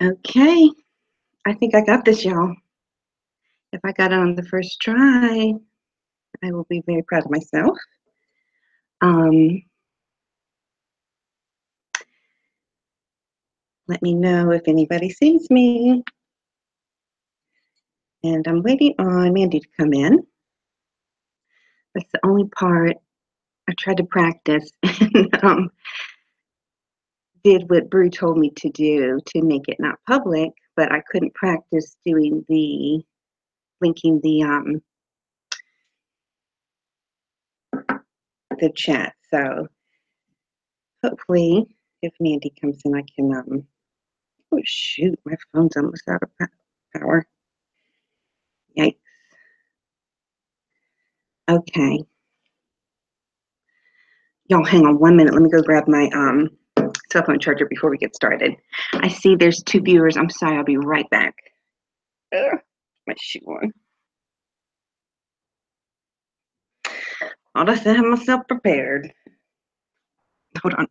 Okay, I think I got this, y'all. If I got it on the first try, I will be very proud of myself. Um, Let me know if anybody sees me. And I'm waiting on Mandy to come in. That's the only part I tried to practice and did what Brew told me to do to make it not public, but I couldn't practice doing the linking the chat. So hopefully, if Mandy comes in, I can. Oh shoot, my phone's almost out of power. Yikes. Okay, y'all, hang on 1 minute. Let me go grab my cell phone charger before we get started. I see there's 2 viewers. I'm sorry. I'll be right back. Ugh, my shoe on. I'll just have myself prepared. Hold on.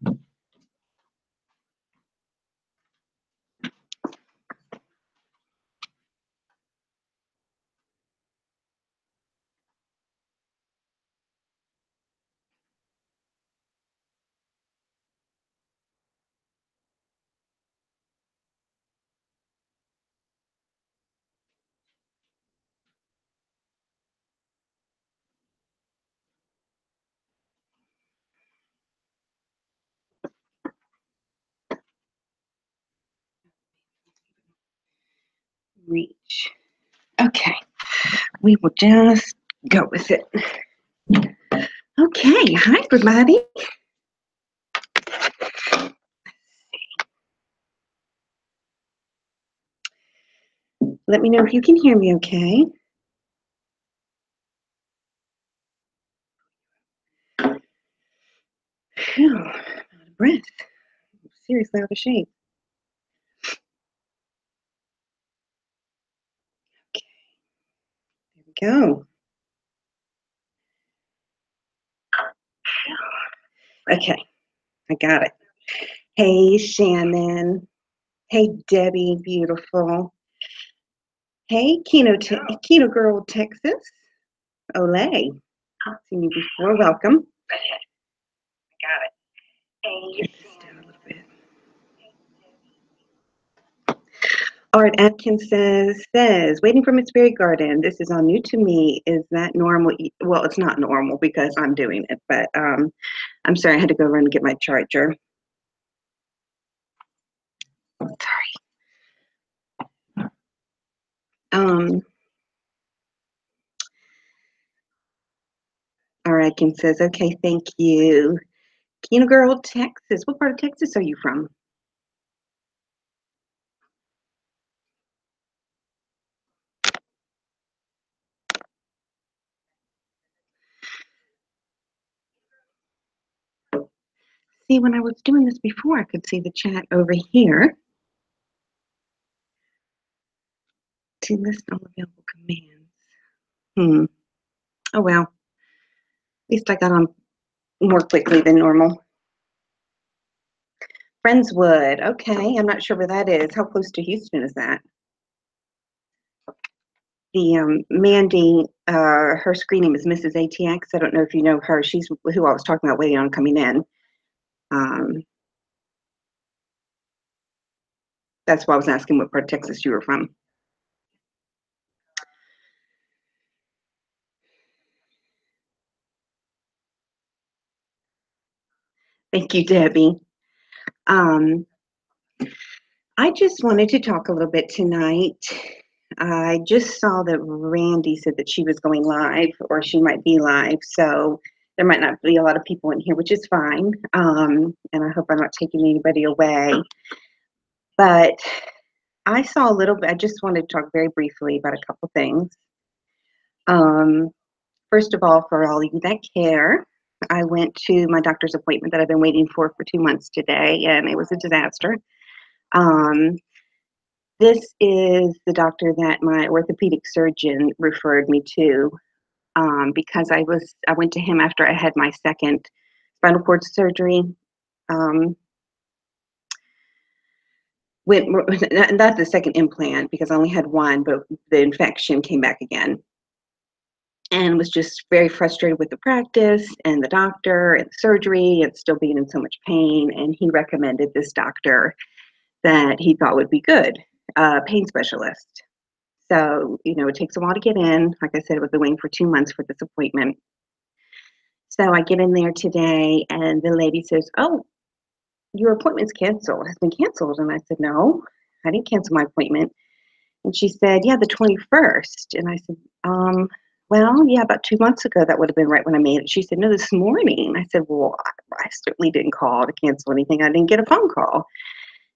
Reach. Okay, we will just go with it. Okay, hi everybody. Let me know if you can hear me okay. Phew, I'm out of breath. I'm seriously out of shape. Okay, there we go. Okay, I got it. Hey, Shannon. Hey, Debbie, beautiful. Hey, Keno Girl, Texas. Olay. I've seen you before. Welcome. Got it. Hey, get this down a little bit. Art Atkins says, waiting for Miss Berry Garden. This is all new to me. Is that normal? Well, it's not normal because I'm doing it, but I'm sorry, I had to go run and get my charger. Sorry. Art Atkins says, okay, thank you. Keno Girl, Texas. What part of Texas are you from? See, when I was doing this before, I could see the chat over here. To list all available commands. Oh well. At least I got on more quickly than normal. Friendswood. Okay, I'm not sure where that is. How close to Houston is that? The Mandy, her screen name is Mrs. ATX. I don't know if you know her. She's who I was talking about waiting on coming in. That's why I was asking what part of Texas you were from. Thank you, Debbie. I just wanted to talk a little bit tonight. I just saw that Randy said that she was going live, or she might be live, so there might not be a lot of people in here, which is fine. And I hope I'm not taking anybody away. But I saw a little bit, I just wanted to talk very briefly about a couple things. First of all, for all of you that care, I went to my doctor's appointment that I've been waiting for 2 months today, and it was a disaster. This is the doctor that my orthopedic surgeon referred me to, because I went to him after I had my second spinal cord surgery. When not the second implant because I only had one, but the infection came back again, and was just very frustrated with the practice and the doctor and the surgery and still being in so much pain. And he recommended this doctor that he thought would be good, a pain specialist. So, it takes a while to get in. Like I said, I was waiting for 2 months for this appointment. So I get in there today, and the lady says, "Oh, your appointment's canceled. Has been canceled." And I said, "No, I didn't cancel my appointment." And she said, "Yeah, the 21st." And I said, well, yeah, about 2 months ago, that would have been right when I made it. She said, "No, this morning." I said, "Well, I certainly didn't call to cancel anything. I didn't get a phone call."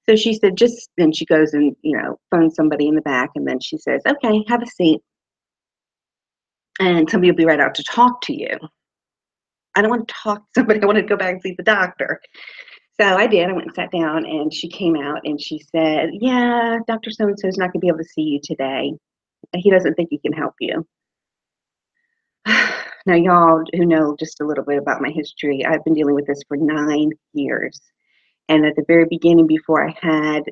So she said, then she goes and, phones somebody in the back. And then she says, "Okay, have a seat. And somebody will be right out to talk to you." I don't want to talk to somebody. I want to go back and see the doctor. So I did. I went and sat down, and she came out and she said, "Yeah, Dr. So-and-so is not going to be able to see you today. He doesn't think he can help you." Now, y'all who know just a little bit about my history, I've been dealing with this for 9 years. And at the very beginning, before I had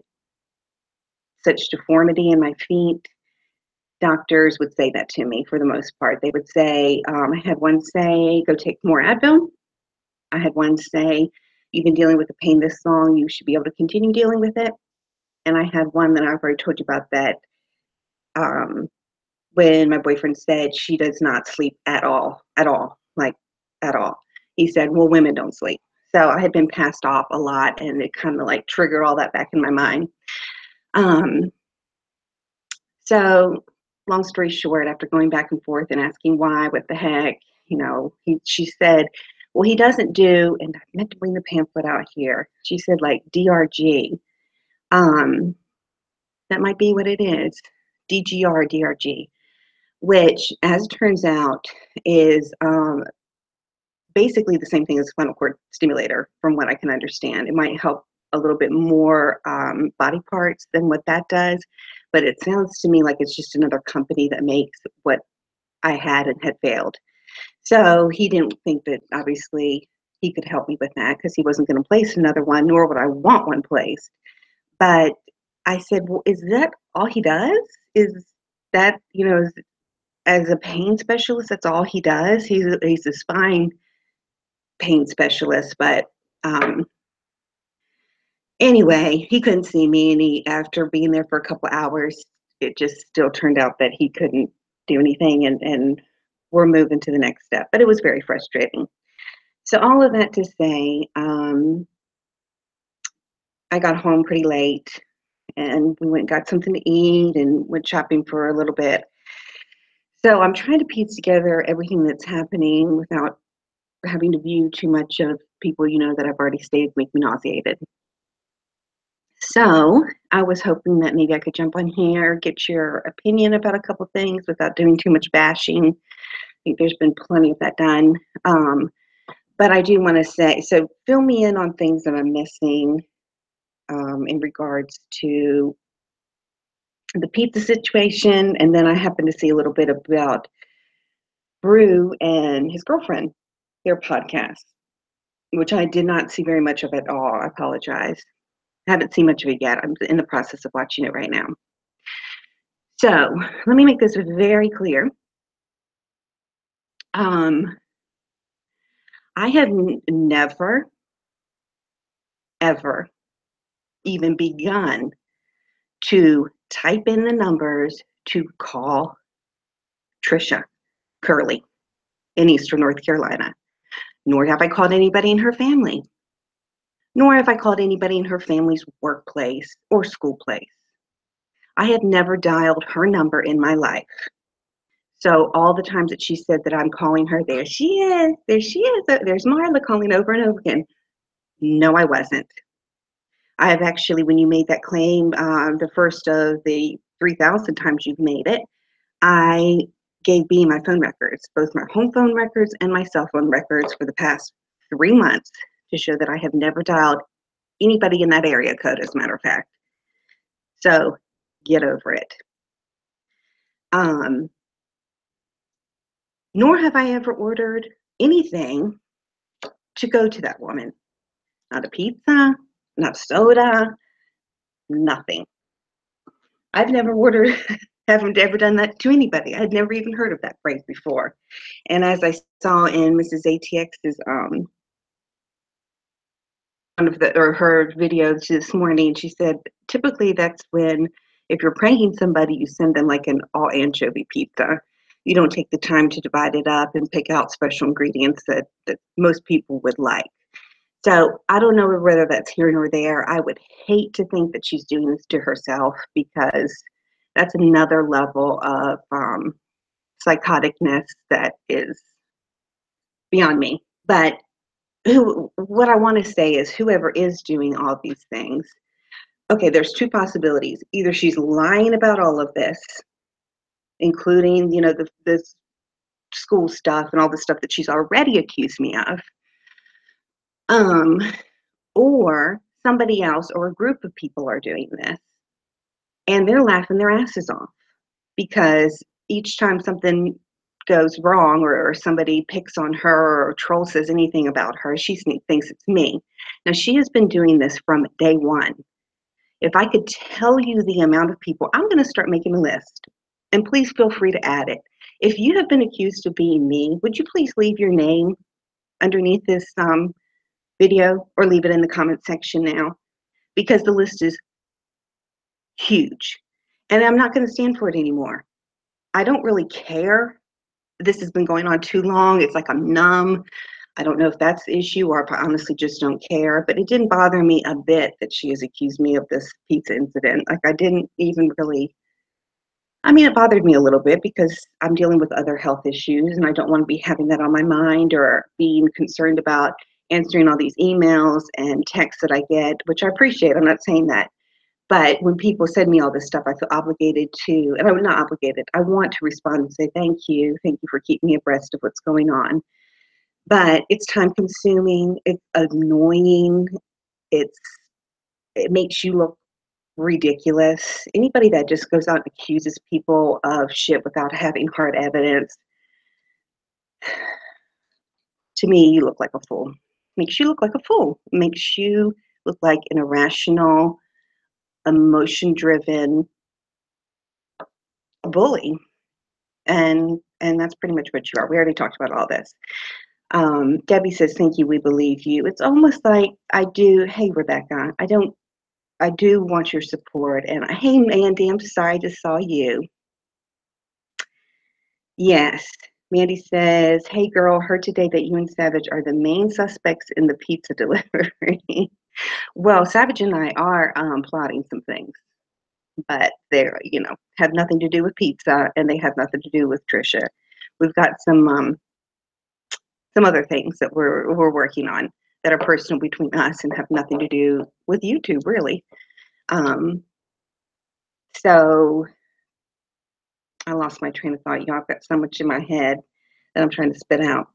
such deformity in my feet, doctors would say that to me for the most part. They would say, I had one say, "Go take more Advil." I had one say, "You've been dealing with the pain this long, you should be able to continue dealing with it." And I had one that I've already told you about that um, when my boyfriend said she does not sleep at all, like at all. He said, "Well, women don't sleep." So I had been passed off a lot, and it kind of like triggered all that back in my mind. Um, so, long story short, after going back and forth and asking why, what the heck, she said, "Well, he doesn't do," and I meant to bring the pamphlet out here. She said, like DRG. Um, that might be what it is. DGR, DRG, which, as it turns out, is basically the same thing as spinal cord stimulator, from what I can understand. It might help a little bit more body parts than what that does, but it sounds to me like it's just another company that makes what I had and had failed. So he didn't think that obviously he could help me with that because he wasn't going to place another one, nor would I want one placed. But I said, "Well, is that all he does? Is that, as a pain specialist, that's all he does? He's a spine pain specialist." But um, anyway, he couldn't see me, and after being there for a couple hours, it just still turned out that he couldn't do anything, and we're moving to the next step. But it was very frustrating. So all of that to say, I got home pretty late, and we went and got something to eat and went shopping for a little bit. So I'm trying to piece together everything that's happening without having to view too much of people, that I've already stated make me nauseated. So I was hoping that maybe I could jump on here, get your opinion about a couple things without doing too much bashing. I think there's been plenty of that done. But I do want to say, so fill me in on things that I'm missing in regards to the pizza situation. And then I happen to see a little bit about Brew and his girlfriend, their podcast, which I did not see very much of at all. I apologize. I haven't seen much of it yet. I'm in the process of watching it right now. So let me make this very clear. Um, I have never, ever even begun to type in the numbers to call Trisha Curley in Eastern North Carolina, nor have I called anybody in her family, nor have I called anybody in her family's workplace or school place. I have never dialed her number in my life. So all the times that she said that I'm calling her, there she is, there's Marla calling over and over again. No, I wasn't. I have actually, when you made that claim, the first of the 3,000 times you've made it, I gave B my phone records, both my home phone records and my cell phone records for the past 3 months to show that I have never dialed anybody in that area code, as a matter of fact. So get over it. Nor have I ever ordered anything to go to that woman. Not a pizza, not a soda, Nothing. I've never ordered, haven't ever done that to anybody. I'd never even heard of that phrase before. And as I saw in Mrs. ATX's one of the or her video this morning, she said typically that's when if you're pranking somebody, you send them like an all anchovy pizza. You don't take the time to divide it up and pick out special ingredients that most people would like. So I don't know whether that's here nor there. I would hate to think that she's doing this to herself because that's another level of psychoticness that is beyond me. But what I want to say is whoever is doing all these things, okay, there's two possibilities. Either she's lying about all of this, including, the school stuff and all the stuff that she's already accused me of, um, or somebody else or a group of people are doing this and they're laughing their asses off because each time something goes wrong or somebody picks on her or troll says anything about her, she thinks it's me. Now, she has been doing this from day one. If I could tell you the amount of people, I'm going to start making a list. And please feel free to add it. If you have been accused of being me, would you please leave your name underneath this video or leave it in the comment section now? Because the list is huge. And I'm not going to stand for it anymore. I don't really care. This has been going on too long. It's like I'm numb. I don't know if that's the issue or I honestly just don't care. But it didn't bother me a bit that she has accused me of this pizza incident. Like I didn't even really, I mean, it bothered me a little bit because I'm dealing with other health issues and I don't want to be having that on my mind or being concerned about answering all these emails and texts that I get, which I appreciate. I'm not saying that. But when people send me all this stuff, I feel obligated to, and I'm not obligated, I want to respond and say, thank you for keeping me abreast of what's going on. But it's time consuming, it's annoying, it makes you look ridiculous. Anybody that just goes out and accuses people of shit without having hard evidence, to me, you look like a fool. Makes you look like a fool. Makes you look like an irrational, emotion-driven bully. And that's pretty much what you are. We already talked about all this. Debbie says, thank you, we believe you. It's almost like I do, hey, Rebecca, I do want your support. And hey, Mandy, I'm sorry I just saw you. Yes. Mandy says, hey, girl, heard today that you and Savage are the main suspects in the pizza delivery. Well, Savage and I are plotting some things, but they're, have nothing to do with pizza and they have nothing to do with Trisha. We've got some other things that we're working on that are personal between us and have nothing to do with YouTube, really. So I lost my train of thought. Y'all, I've got so much in my head that I'm trying to spit out.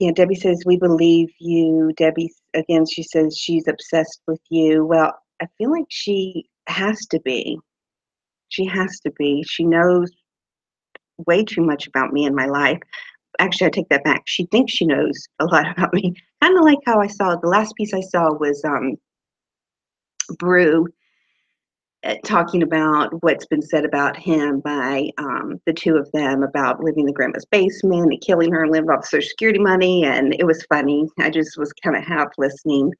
Yeah, Debbie says, we believe you. Debbie, again, she says she's obsessed with you. Well, I feel like she has to be. She has to be. She knows way too much about me and my life. Actually, I take that back. She thinks she knows a lot about me. Kind of like how I saw, the last piece I saw was Brew talking about what's been said about him by the two of them about living in grandma's basement and killing her and living off Social Security money. And it was funny. I just was kind of half listening.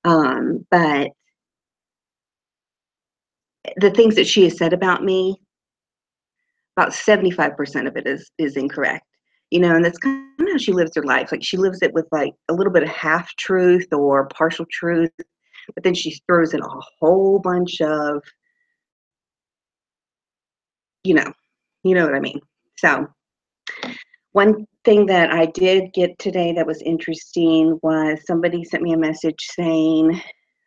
But the things that she has said about me, about 75% of it is incorrect. And that's kind of how she lives her life. Like she lives it with like a little bit of half truth or partial truth, but then she throws in a whole bunch of, you know, you know what I mean. So one thing that I did get today that was interesting was somebody sent me a message saying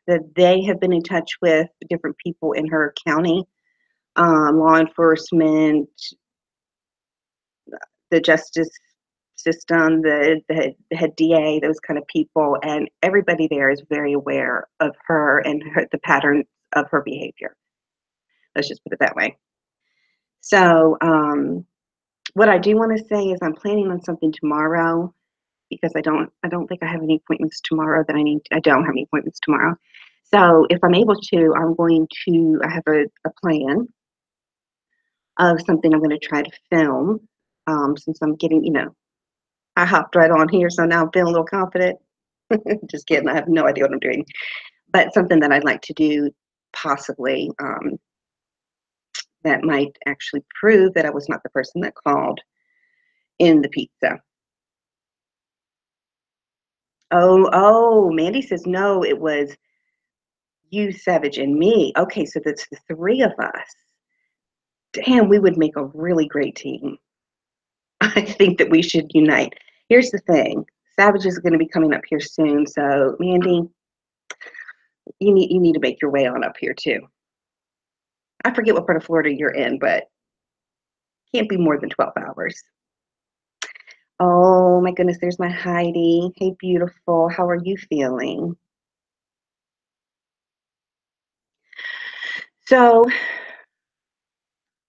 that they have been in touch with different people in her county, law enforcement, the justice system, the head DA, those kind of people, and everybody there is very aware of her and the pattern of her behavior. Let's just put it that way. So what I do want to say is I'm planning on something tomorrow because I don't think I have any appointments tomorrow that I don't have any appointments tomorrow. So if I'm able to, I have a plan of something I'm going to try to film. Since I'm getting, I hopped right on here, so now I'm feeling a little confident. Just kidding. I have no idea what I'm doing, but something that I'd like to do possibly, that might actually prove that I was not the person that called in the pizza. Oh, Mandy says no, it was you, Savage, and me. Okay, so that's the three of us. Damn, we would make a really great team. I think that we should unite. Here's the thing. Savage is going to be coming up here soon, so Mandy, you need to make your way on up here too. I forget what part of Florida you're in, but can't be more than 12 hours. Oh my goodness, there's my Heidi. Hey, beautiful. How are you feeling? So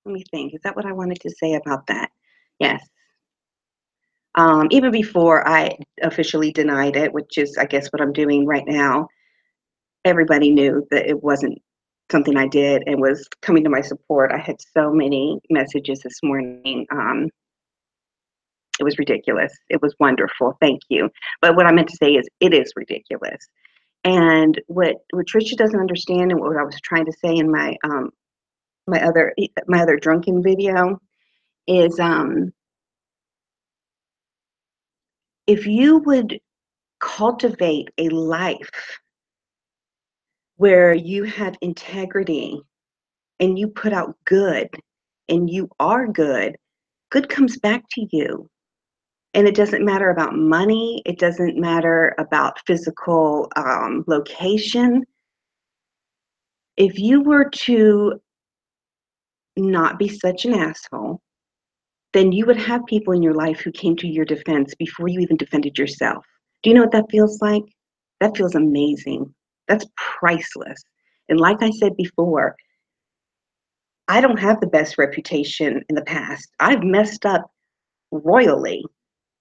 let me think. Is that what I wanted to say about that? Yes. Even before I officially denied it, which is, I guess, what I'm doing right now, everybody knew that it wasn't something I did and was coming to my support. I had so many messages this morning. It was ridiculous. It was wonderful. Thank you. But what I meant to say is, it is ridiculous. And what Trisha doesn't understand, and what I was trying to say in my other drunken video, is if you would cultivate a life where you have integrity and you put out good and you are good, good comes back to you. And it doesn't matter about money, it doesn't matter about physical location. If you were to not be such an asshole, then you would have people in your life who came to your defense before you even defended yourself. Do you know what that feels like? That feels amazing. That's priceless. And like I said before, I don't have the best reputation in the past. I've messed up royally.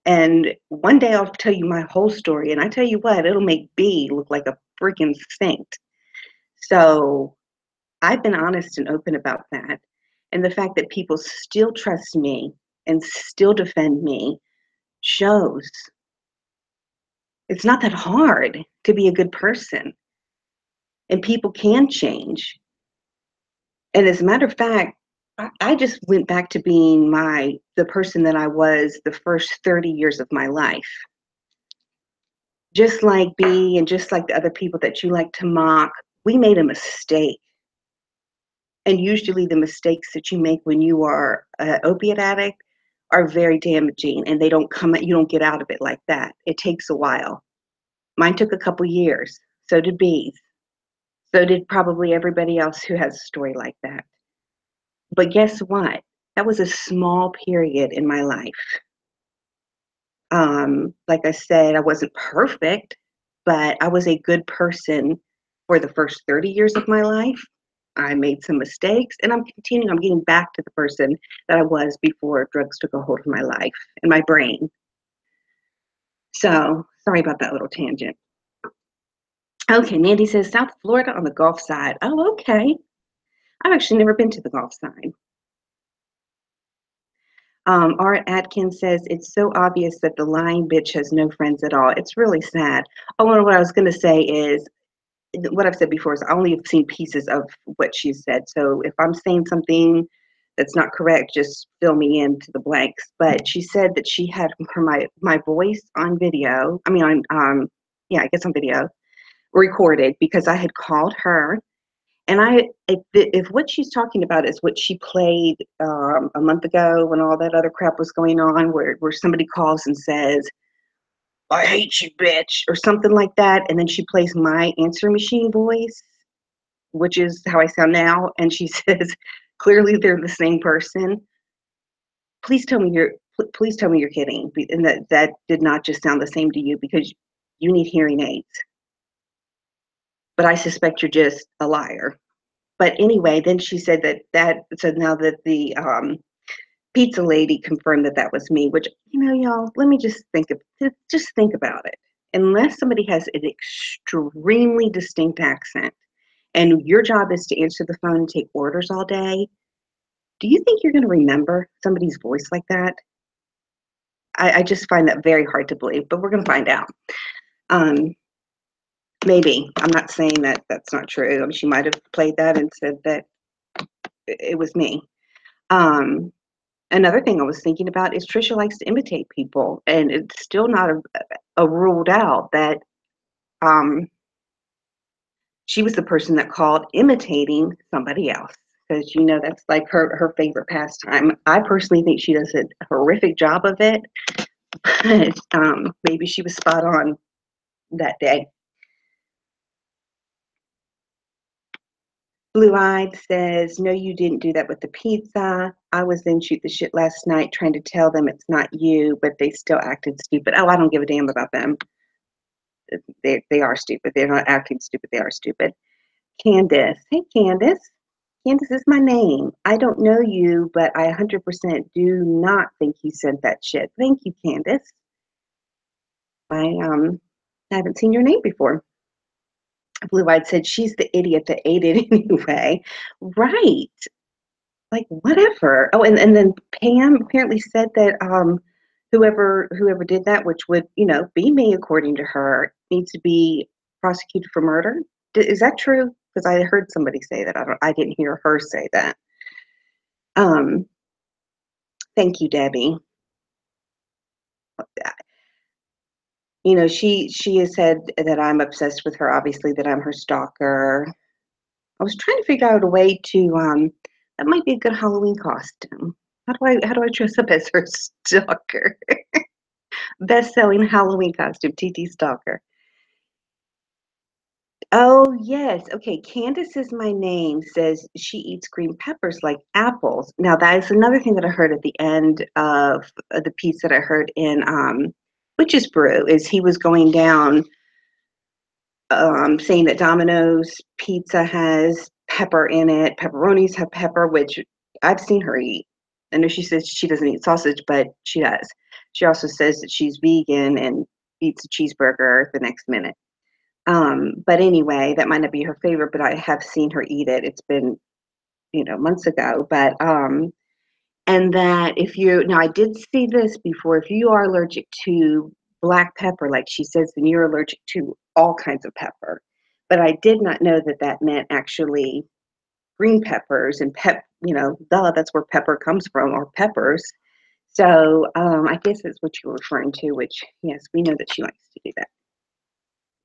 And one day I'll tell you my whole story. And I tell you what, it'll make B look like a freaking saint. So I've been honest and open about that. And the fact that people still trust me and still defend me shows it's not that hard to be a good person. And people can change. And as a matter of fact, I just went back to being the person that I was the first 30 years of my life. Just like B and just like the other people that you like to mock, we made a mistake. And usually the mistakes that you make when you are an opiate addict are very damaging, and you don't get out of it like that. It takes a while. Mine took a couple years. So did B's. So did probably everybody else who has a story like that. But guess what? That was a small period in my life. Like I said, I wasn't perfect, but I was a good person for the first 30 years of my life. I made some mistakes, and I'm getting back to the person that I was before drugs took a hold of my life and my brain. So sorry about that little tangent. Okay, Mandy says South Florida on the Gulf side. Oh, okay. I've actually never been to the Gulf side. Art Atkins says it's so obvious that the lying bitch has no friends at all. It's really sad. Oh, and what I was going to say is what I've said before is I only have seen pieces of what she said. So if I'm saying something that's not correct, just fill me into the blanks. But she said that she had my voice on video. I mean, I guess on video recorded because I had called her. And if what she's talking about is what she played a month ago when all that other crap was going on, where somebody calls and says, "I hate you, bitch," or something like that, and then she plays my answer machine voice, which is how I sound now, and she says, "Clearly, they're the same person." Please tell me you're kidding, and that did not just sound the same to you because you need hearing aids. But I suspect you're just a liar. But anyway, then she said so now that the pizza lady confirmed that was me, which, y'all, let me just think about it. unless somebody has an extremely distinct accent and your job is to answer the phone and take orders all day, do you think you're going to remember somebody's voice like that? I just find that very hard to believe, but we're going to find out. Um, Maybe. I'm not saying that that's not true. I mean, she might have played that and said that it was me. Um, Another thing I was thinking about is Trisha likes to imitate people, and it's still not a ruled out that um, she was the person that called imitating somebody else. Because that's like her favorite pastime. I personally think she does a horrific job of it, but maybe she was spot on that day. Blue Eyed says, "No, you didn't do that with the pizza. I was in shoot the shit last night trying to tell them it's not you, but they still acted stupid." Oh, I don't give a damn about them. They are stupid. They're not acting stupid. They are stupid. Candace. Hey, Candace. Candace is my name. I don't know you, but I 100% do not think you sent that shit. Thank you, Candace. I haven't seen your name before. Blue Eyed said she's the idiot that ate it anyway. Right. Like whatever. Oh, and then Pam apparently said that whoever did that, which would be me according to her, needs to be prosecuted for murder. Is that true? Because I heard somebody say that. I didn't hear her say that. Um, Thank you, Debbie. She has said that I'm obsessed with her. Obviously, that I'm her stalker. I was trying to figure out a way to that might be a good Halloween costume. How do I dress up as her stalker? Best-selling Halloween costume, TT Stalker. Oh, yes. Okay, Candace is my name, says she eats green peppers like apples. Now, that is another thing that I heard at the end of the piece that I heard in Witch's Brew, is he was going down saying that Domino's pizza has pepper in it, pepperonis have pepper, which I've seen her eat. I know she says she doesn't eat sausage, but she does. She also says that she's vegan and eats a cheeseburger the next minute. But anyway, that might not be her favorite, but I have seen her eat it. It's been, months ago. But and that if you now I did see this before, if you are allergic to black pepper, like she says, then you're allergic to all kinds of pepper. But I did not know that that meant actually green peppers and that's where pepper comes from, or peppers. So I guess that's what you're referring to, which yes, we know that she likes to do that.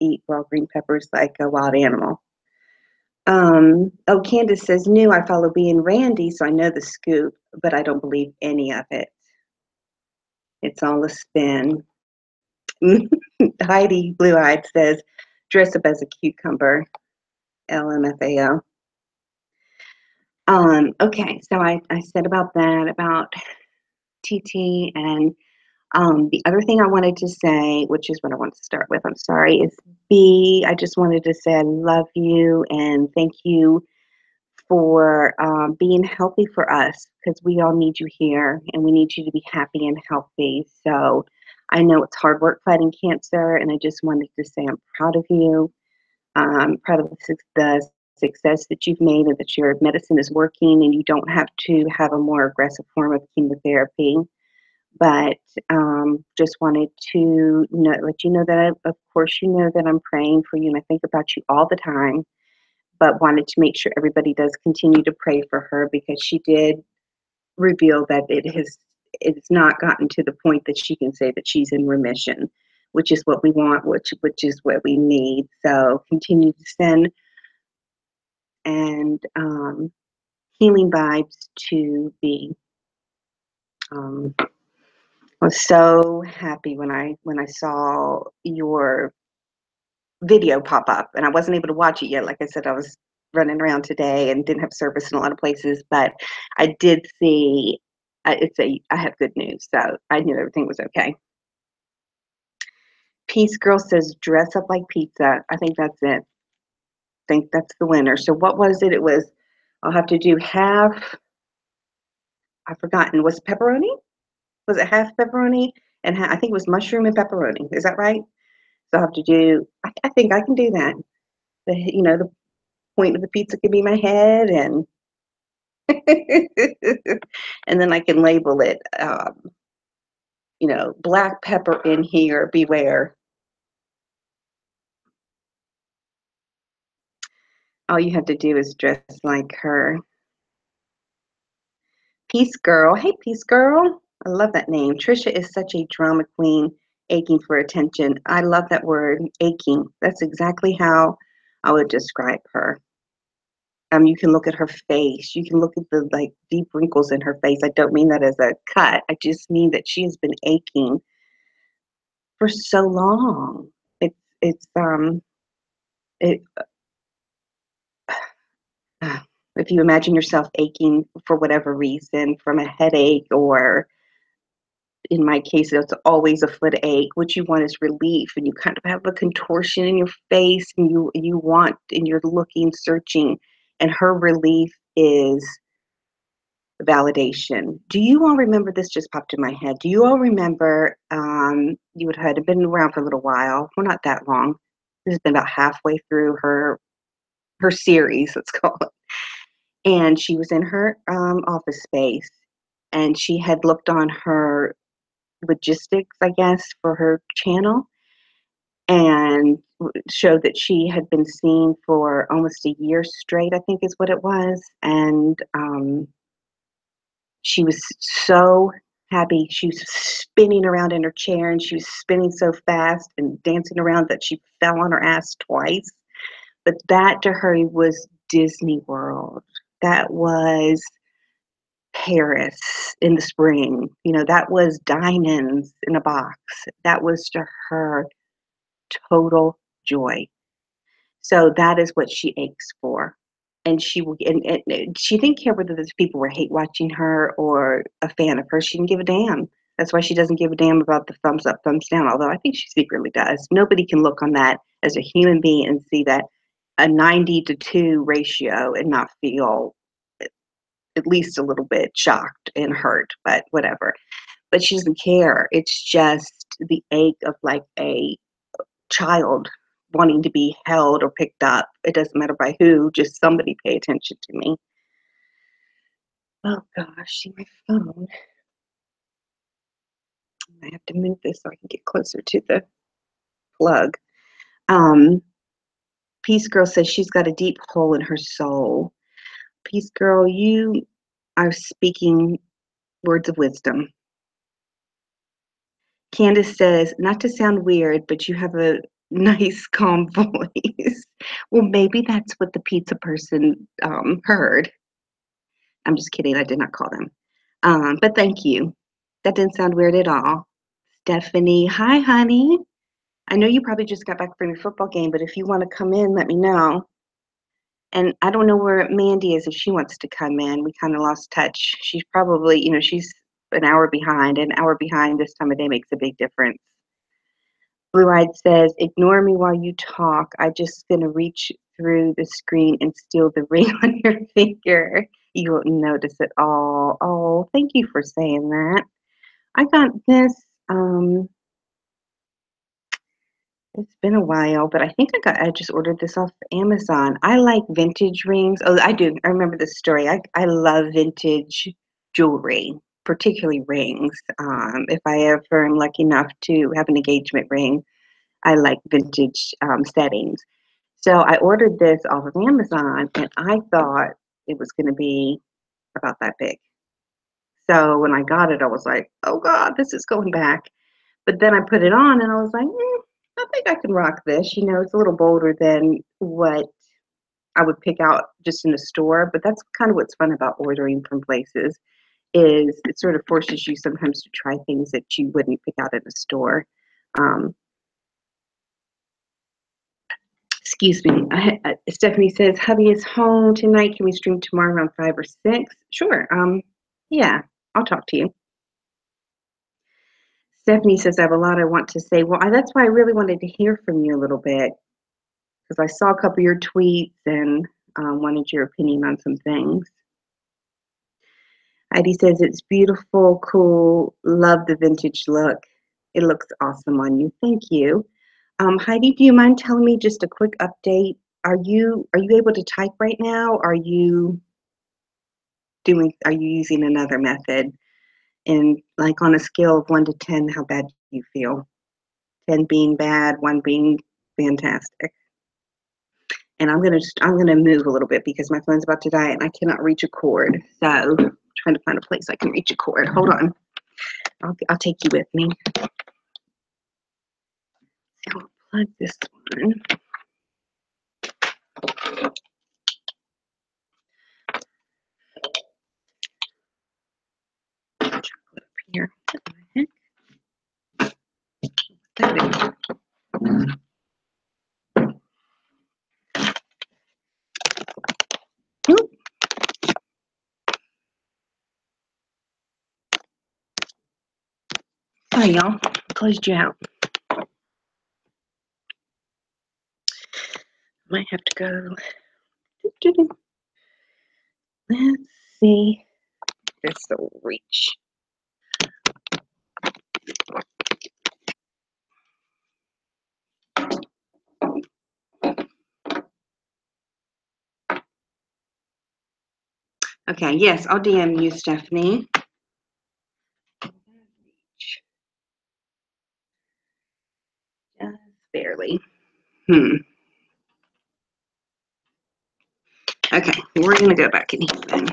Eat raw green peppers like a wild animal. Oh, Candace says, new, I follow B and Randy, so I know the scoop, but I don't believe any of it. It's all a spin. Heidi, blue eyed, says, dress up as a cucumber. LMFAO. Okay, so I said about that, about TT, and the other thing I wanted to say, which is what I want to start with, I'm sorry, is B. I just wanted to say I love you and thank you for being healthy for us, because we all need you here and we need you to be happy and healthy. So I know it's hard work fighting cancer, and I just wanted to say I'm proud of you. I'm proud of the success that you've made, and that your medicine is working and you don't have to have a more aggressive form of chemotherapy. But just wanted to let you know that, of course, you know that I'm praying for you and I think about you all the time, but wanted to make sure everybody does continue to pray for her, because she did reveal that it's not gotten to the point that she can say that she's in remission, which is what we want, which is what we need. So continue to send and healing vibes to be. I was so happy when I saw your video pop up, and I wasn't able to watch it yet. Like I said, I was running around today and didn't have service in a lot of places, but I did see. I have good news, so I knew everything was okay. Peace Girl says, "Dress up like pizza." I think that's it. I think that's the winner. So what was it? It was. I'll have to do half. I've forgotten. Was it pepperoni? Was it half pepperoni and I think it was mushroom and pepperoni? Is that right? So I have to do. I think I can do that. The point of the pizza could be my head, and and then I can label it. Black pepper in here, beware. All you have to do is dress like her. Peace Girl. Hey, Peace Girl. I love that name. Trisha is such a drama queen, aching for attention. I love that word, aching. That's exactly how I would describe her. You can look at her face. You can look at the deep wrinkles in her face. I don't mean that as a cut. I just mean that she has been aching for so long. It's uh, if you imagine yourself aching for whatever reason, from a headache, or in my case, it's always a foot ache. What you want is relief, and you kind of have a contortion in your face, and you're looking, searching, and her relief is validation. Do you all remember, this just popped in my head? Do you all remember, you would have been around for a little while, well, not that long. This has been about halfway through her series, let's call it. And she was in her office space, and she had looked on her logistics, I guess, for her channel, and showed that she had been seen for almost a year straight, I think is what it was. And she was so happy. She was spinning around in her chair, and she was spinning so fast and dancing around that she fell on her ass twice. But that to her was Disney World. That was Paris in the spring. That was diamonds in a box. That was to her total joy. So that is what she aches for. And she will, and she didn't care whether those people were hate watching her or a fan of her. She didn't give a damn. That's why she doesn't give a damn about the thumbs up, thumbs down, although I think she secretly does. Nobody can look on that as a human being and see that a 90-2 ratio and not feel at least a little bit shocked and hurt, but whatever. But she doesn't care. It's just the ache of like a child wanting to be held or picked up. It doesn't matter by who, just somebody pay attention to me. Oh gosh, see my phone. I have to move this so I can get closer to the plug. Um, Peace Girl says she's got a deep hole in her soul. Peace Girl, you are speaking words of wisdom. Candace says, not to sound weird, but you have a nice, calm voice. Well, maybe that's what the pizza person heard. I'm just kidding. I did not call them. But thank you. That didn't sound weird at all. Stephanie, hi, honey. I know you probably just got back from your football game, but if you want to come in, let me know. And I don't know where Mandy is if she wants to come in. We kind of lost touch. She's probably, she's an hour behind. An hour behind this time of day makes a big difference. Blue Eyed says, ignore me while you talk. I'm just going to reach through the screen and steal the ring on your finger. You won't notice it all. Oh, thank you for saying that. I got this. It's been a while, but I think I just ordered this off Amazon. I like vintage rings. Oh, I do. I remember this story. I love vintage jewelry, particularly rings. If I ever am lucky enough to have an engagement ring, I like vintage settings. So I ordered this off of Amazon, and I thought it was going to be about that big. So when I got it, I was like, oh God, this is going back. But then I put it on, and I was like, I think I can rock this. It's a little bolder than what I would pick out just in the store. But that's kind of what's fun about ordering from places, is it sort of forces you sometimes to try things that you wouldn't pick out at a store. Um, Excuse me. Stephanie says, hubby is home tonight. Can we stream tomorrow around 5 or 6? Sure. Yeah, I'll talk to you. Stephanie says, I have a lot I want to say. Well, that's why I really wanted to hear from you a little bit, because I saw a couple of your tweets and wanted your opinion on some things. Heidi says, it's beautiful, cool, love the vintage look. It looks awesome on you. Thank you. Heidi, do you mind telling me just a quick update? Are you able to type right now? Are you using another method? And like on a scale of 1 to 10, how bad do you feel? 10 being bad, 1 being fantastic. And I'm gonna move a little bit because my phone's about to die and I cannot reach a cord. So I'm trying to find a place I can reach a cord. Hold on. I'll take you with me. So I'll plug this one. Chocolate up here. What the heck? Oop. Sorry, y'all. Closed you out. Might have to go. Let's see. This will reach. Okay, yes, I'll DM you, Stephanie. Just barely. Okay, we're gonna go back in here then.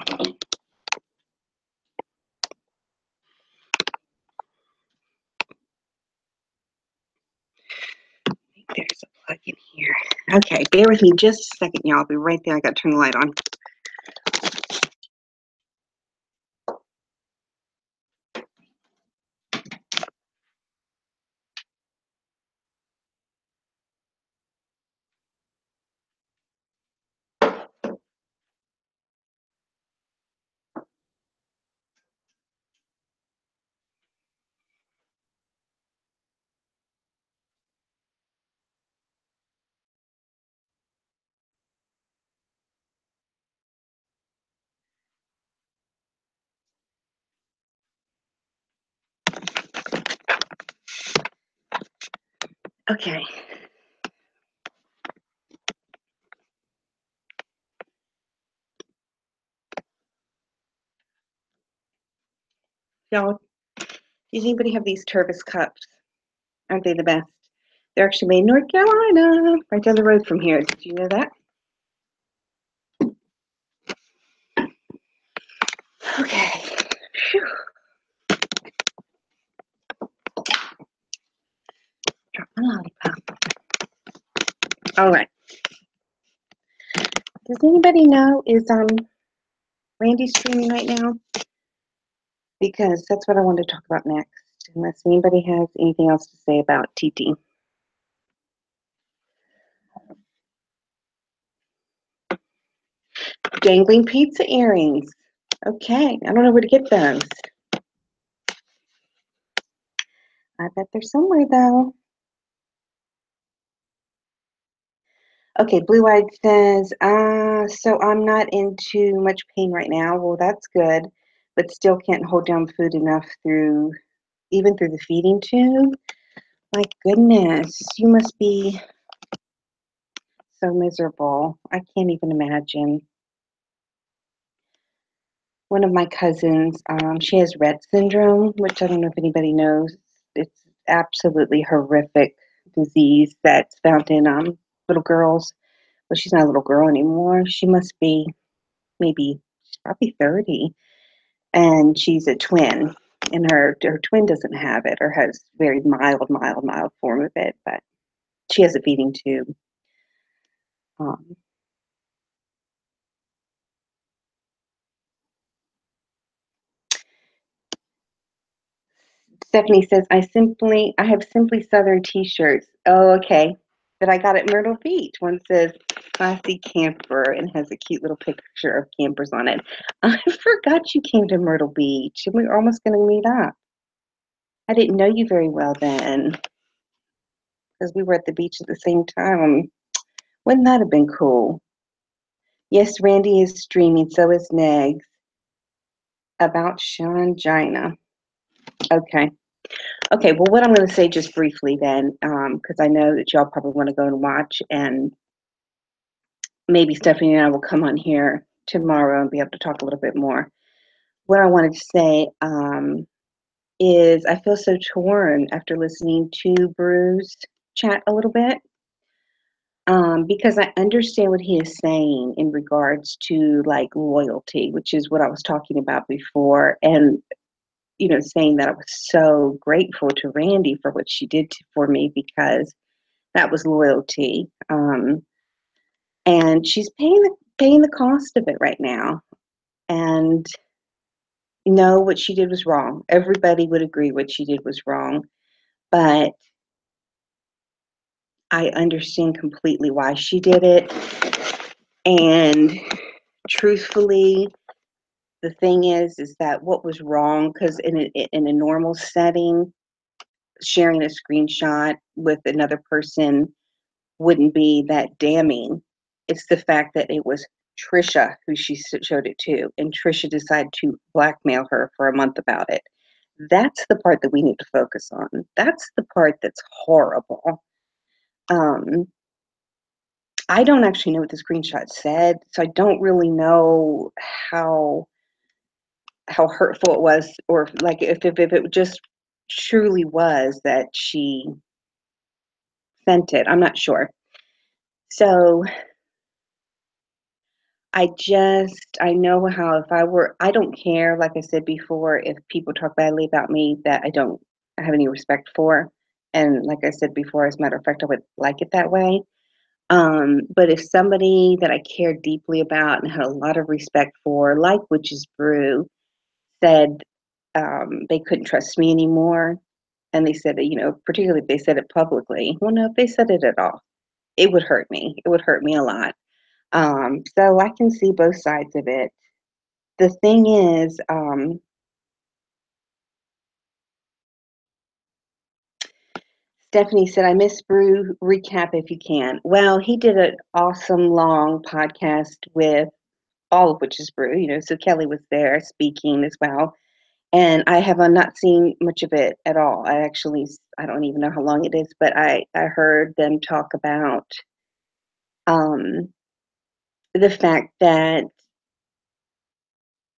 There's a plug in here. Okay, bear with me just a second, y'all. I'll be right there. I gotta turn the light on. Okay. Y'all, does anybody have these Tervis cups? Aren't they the best? They're actually made in North Carolina, right down the road from here. Did you know that? Okay. Whew. Drop my lollipop. All right. Does anybody know, is Randy streaming right now? Because that's what I want to talk about next, unless anybody has anything else to say about TT. Dangling pizza earrings. Okay, I don't know where to get those. I bet they're somewhere though. Okay, Blue Eyed says, so I'm not in too much pain right now. Well, that's good, but still can't hold down food enough even through the feeding tube. My goodness, you must be so miserable. I can't even imagine. One of my cousins, she has Rett syndrome, which I don't know if anybody knows. It's absolutely horrific disease that's found in little girls. Well, she's not a little girl anymore. She must be she's probably 30, and she's a twin. And her twin doesn't have it, or has very mild form of it, but she has a feeding tube. Um, Stephanie says, I have Simply Southern t-shirts. Oh, okay. That I got at Myrtle Beach. One says classy camper and has a cute little picture of campers on it. I forgot you came to Myrtle Beach and we were almost going to meet up. I didn't know you very well then because we were at the beach at the same time. Wouldn't that have been cool? Yes, Randy is streaming. So is Negs about Shangina. Okay. Okay, well, what I'm going to say just briefly then, because I know that y'all probably want to go and watch, and maybe Stephanie and I will come on here tomorrow and be able to talk a little bit more. What I wanted to say is I feel so torn after listening to Bruce chat a little bit, because I understand what he is saying in regards to like loyalty, which is what I was talking about before, and saying that I was so grateful to Randy for what she did for me because that was loyalty. And she's paying the cost of it right now. And no, what she did was wrong. Everybody would agree what she did was wrong, but I understand completely why she did it. And truthfully, the thing is that what was wrong, because in a normal setting, sharing a screenshot with another person wouldn't be that damning. It's the fact that it was Trisha who she showed it to, and Trisha decided to blackmail her for a month about it. That's the part that we need to focus on. That's the part that's horrible. Um, I don't actually know what the screenshot said, so I don't really know how how hurtful it was, or like if it just truly was that she sent it. I'm not sure. So I know how if I don't care, like I said before, if people talk badly about me that I don't have any respect for. And like I said before, as a matter of fact, I would like it that way. But if somebody that I care deeply about and had a lot of respect for, like Witch's Brew, said they couldn't trust me anymore, and they said that, particularly if they said it publicly, well, no, if they said it at all, it would hurt me. It would hurt me a lot. So I can see both sides of it. The thing is, Stephanie said, I miss Brew recap if you can. Well, he did an awesome long podcast with all of Witch's Brew, so Kelly was there speaking as well. And I have not seen much of it at all. I don't even know how long it is, but I heard them talk about um, the fact that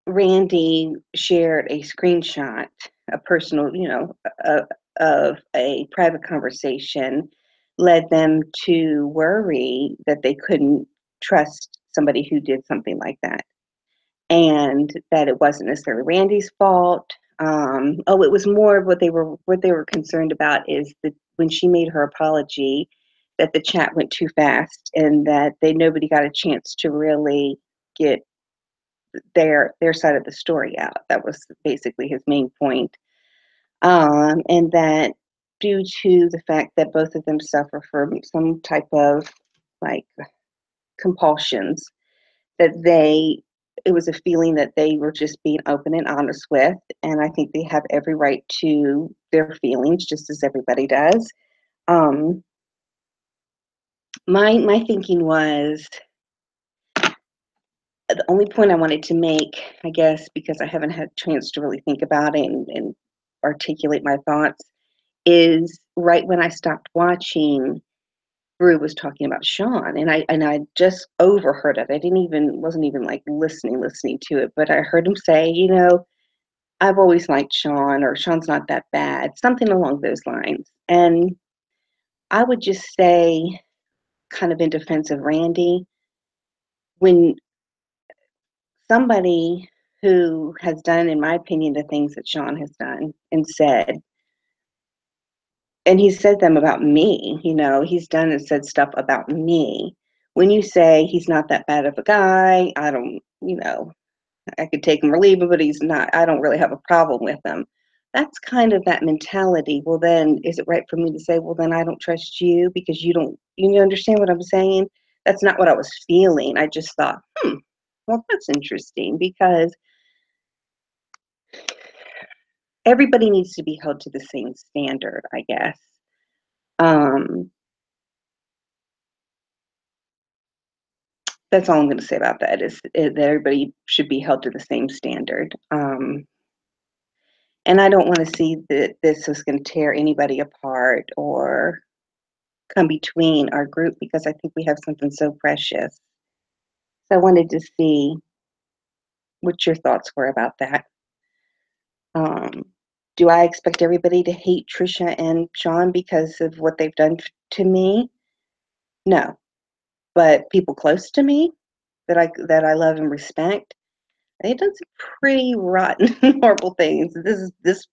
Randy shared a screenshot, a personal, of a private conversation, led them to worry that they couldn't trust somebody who did something like that, and that it wasn't necessarily Randy's fault. It was more of what they were concerned about is that when she made her apology, that the chat went too fast and that nobody got a chance to really get their side of the story out. That was basically his main point. And that due to the fact that both of them suffer from some type of like compulsions, that it was a feeling that they were just being open and honest with. And I think they have every right to their feelings, just as everybody does. Um, my thinking was the only point I wanted to make, I guess, because I haven't had a chance to really think about it and articulate my thoughts, is right when I stopped watching, Brew was talking about Sean, and I just overheard it. I didn't even wasn't even like listening to it, but I heard him say, I've always liked Sean, or Sean's not that bad, something along those lines. And I would just say, kind of in defense of Randy, when somebody who has done, in my opinion, the things that Sean has done and said, and he said them about me, he's done and said stuff about me. When you say he's not that bad of a guy, I don't, I could take him or leave him, but he's not, I don't really have a problem with him. That's kind of that mentality. Well, then is it right for me to say, well, then I don't trust you because you understand what I'm saying? That's not what I was feeling. I just thought, well, that's interesting because everybody needs to be held to the same standard, I guess. Um, that's all I'm going to say about that is that everybody should be held to the same standard. And I don't want to see that this is going to tear anybody apart or come between our group because I think we have something so precious. So I wanted to see what your thoughts were about that. Um, do I expect everybody to hate Trisha and Sean because of what they've done to me? No. But people close to me that I love and respect, they've done some pretty rotten, horrible things. This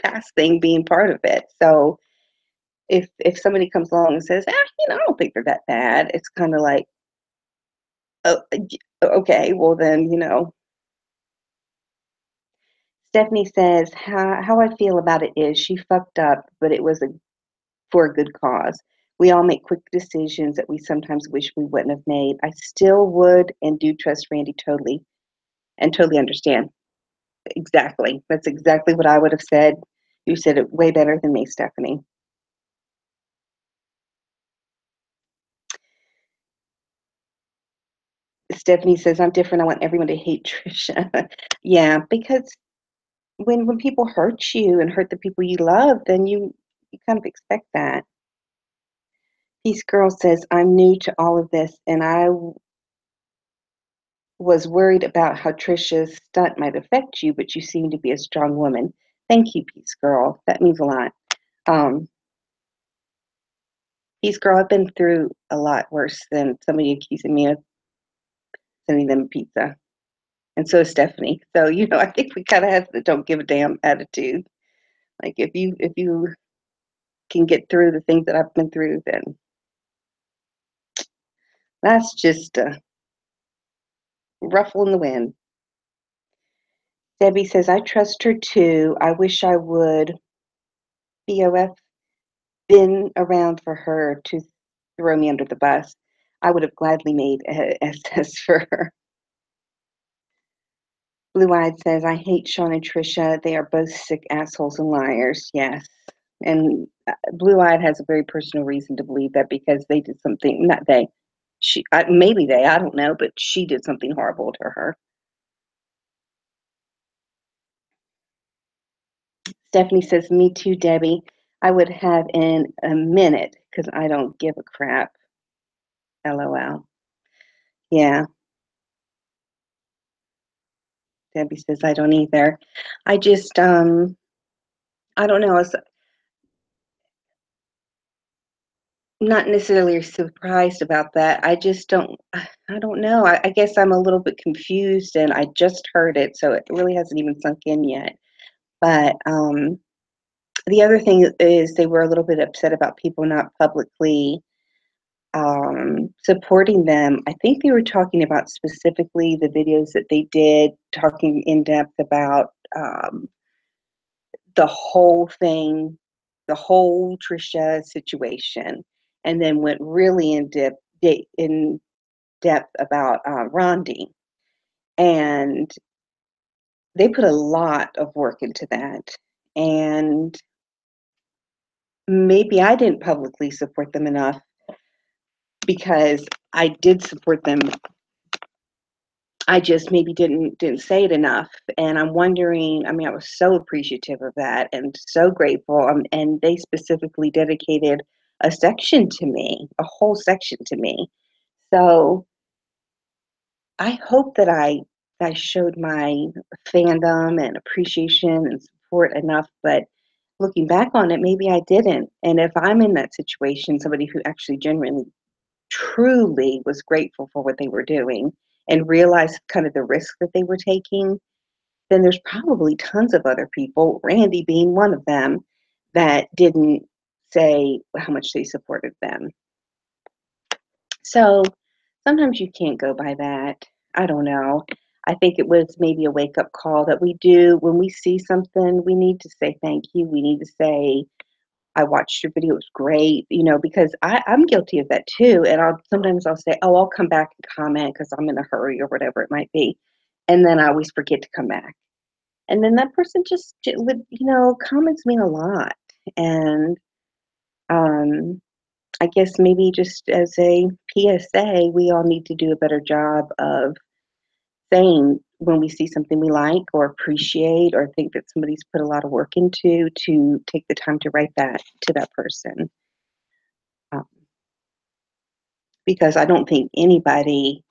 past thing being part of it. So if somebody comes along and says, I don't think they're that bad, it's kind of like, oh, okay, well then, Stephanie says, how I feel about it is she fucked up, but it was for a good cause. We all make quick decisions that we sometimes wish we wouldn't have made. I still would and do trust Randy totally and totally understand. Exactly. That's exactly what I would have said. You said it way better than me, Stephanie. Stephanie says, I'm different. I want everyone to hate Trisha. Yeah, because when people hurt you and hurt the people you love, then you kind of expect that. Peace Girl says, I'm new to all of this, and I was worried about how Trisha's stunt might affect you, but you seem to be a strong woman. Thank you, Peace Girl. That means a lot. Um, Peace Girl, I've been through a lot worse than somebody accusing me of sending them pizza. And so is Stephanie. So, I think we kind of have the don't give a damn attitude. Like if you can get through the things that I've been through, then that's just a ruffle in the wind. Debbie says, I trust her too. I wish I would BOF been around for her to throw me under the bus. I would have gladly made a SS for her. Blue Eyed says, I hate Sean and Trisha. They are both sick assholes and liars. Yes. And Blue Eyed has a very personal reason to believe that because they did something, not they, maybe they, I don't know, but she did something horrible to her. Stephanie says, me too, Debbie. I would have in a minute because I don't give a crap. LOL. Yeah. Debbie says, I don't either. I just, I don't know. It's not necessarily surprised about that. I just I don't know. I guess I'm a little bit confused and I just heard it, so it really hasn't even sunk in yet. But the other thing is they were a little bit upset about people not publicly supporting them. I think they were talking about specifically the videos that they did, talking in depth about the whole thing, the whole Trisha situation, and then went really in depth about Rondi. And they put a lot of work into that. And maybe I didn't publicly support them enough because I did support them. I just maybe didn't say it enough, and I'm wondering. I mean, I was so appreciative of that and so grateful. And they specifically dedicated a section to me, a whole section to me. So I hope that I showed my fandom and appreciation and support enough. But looking back on it, maybe I didn't. And if I'm in that situation, somebody who actually genuinely truly was grateful for what they were doing and realized kind of the risk that they were taking, then there's probably tons of other people, Randy being one of them, that didn't say how much they supported them. So sometimes you can't go by that. I don't know. I think it was maybe a wake up call that we do when we see something, we need to say thank you. We need to say, I watched your video, it was great, because I'm guilty of that too. And I'll say, oh, I'll come back and comment because I'm in a hurry or whatever it might be. And then I always forget to come back. And then that person just would, comments mean a lot. And I guess maybe just as a PSA, we all need to do a better job of saying when we see something we like or appreciate or think that somebody's put a lot of work into, to take the time to write that to that person. Um, because I don't think anybody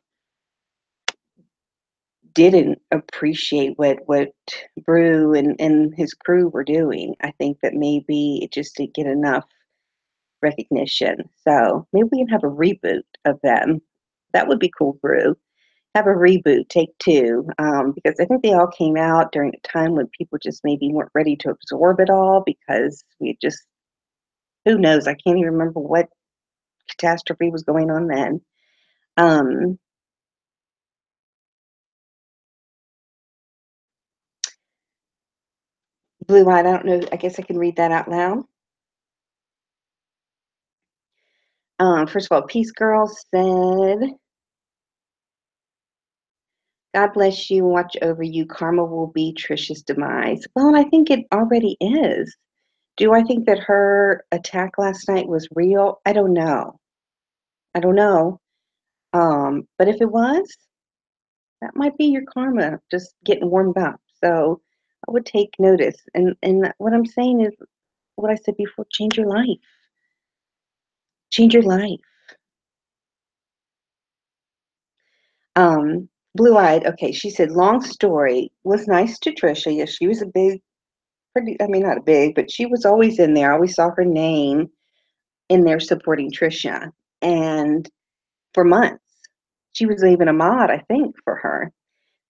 didn't appreciate what Brew and his crew were doing. I think that maybe it just didn't get enough recognition. So maybe we can have a reboot of them. That would be cool, Brew. Have a reboot, take two, because I think they all came out during a time when people just maybe weren't ready to absorb it all because we just, who knows? I can't even remember what catastrophe was going on then. Um, Blue Eyed, I don't know. I guess I can read that out loud. First of all, Peace Girl said, God bless you, watch over you. Karma will be Trisha's demise. Well, I think it already is. Do I think that her attack last night was real? I don't know. I don't know. But if it was, that might be your karma just getting warmed up. So I would take notice. And what I'm saying is what I said before, change your life. Change your life. Blue eyed, okay, she said, long story, was nice to Trisha. Yes, she was a big, pretty, I mean, not a big, but she was always in there. I always saw her name in there supporting Trisha. And for months, she was even a mod, I think, for her.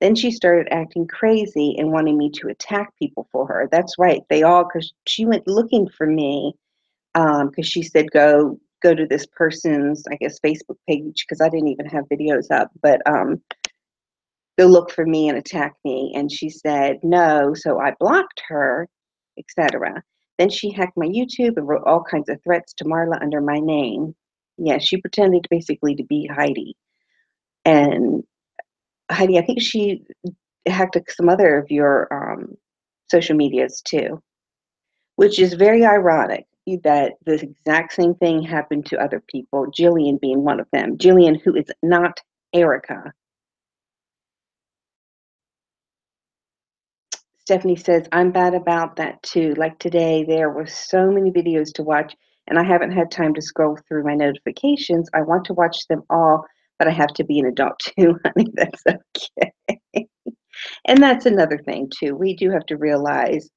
Then she started acting crazy and wanting me to attack people for her. That's right. They all, because she went looking for me, because she said, go to this person's, I guess, Facebook page, because I didn't even have videos up, but go look for me and attack me. And she said, no. So I blocked her, etc. Then she hacked my YouTube and wrote all kinds of threats to Marla under my name. Yeah, she pretended basically to be Heidi. And Heidi, I think she hacked some other of your social medias too, which is very ironic that the exact same thing happened to other people, Jillian being one of them. Jillian, who is not Erica. Stephanie says, I'm bad about that too. Like today, there were so many videos to watch, and I haven't had time to scroll through my notifications. I want to watch them all, but I have to be an adult too, honey. That's okay. And that's another thing too. We do have to realize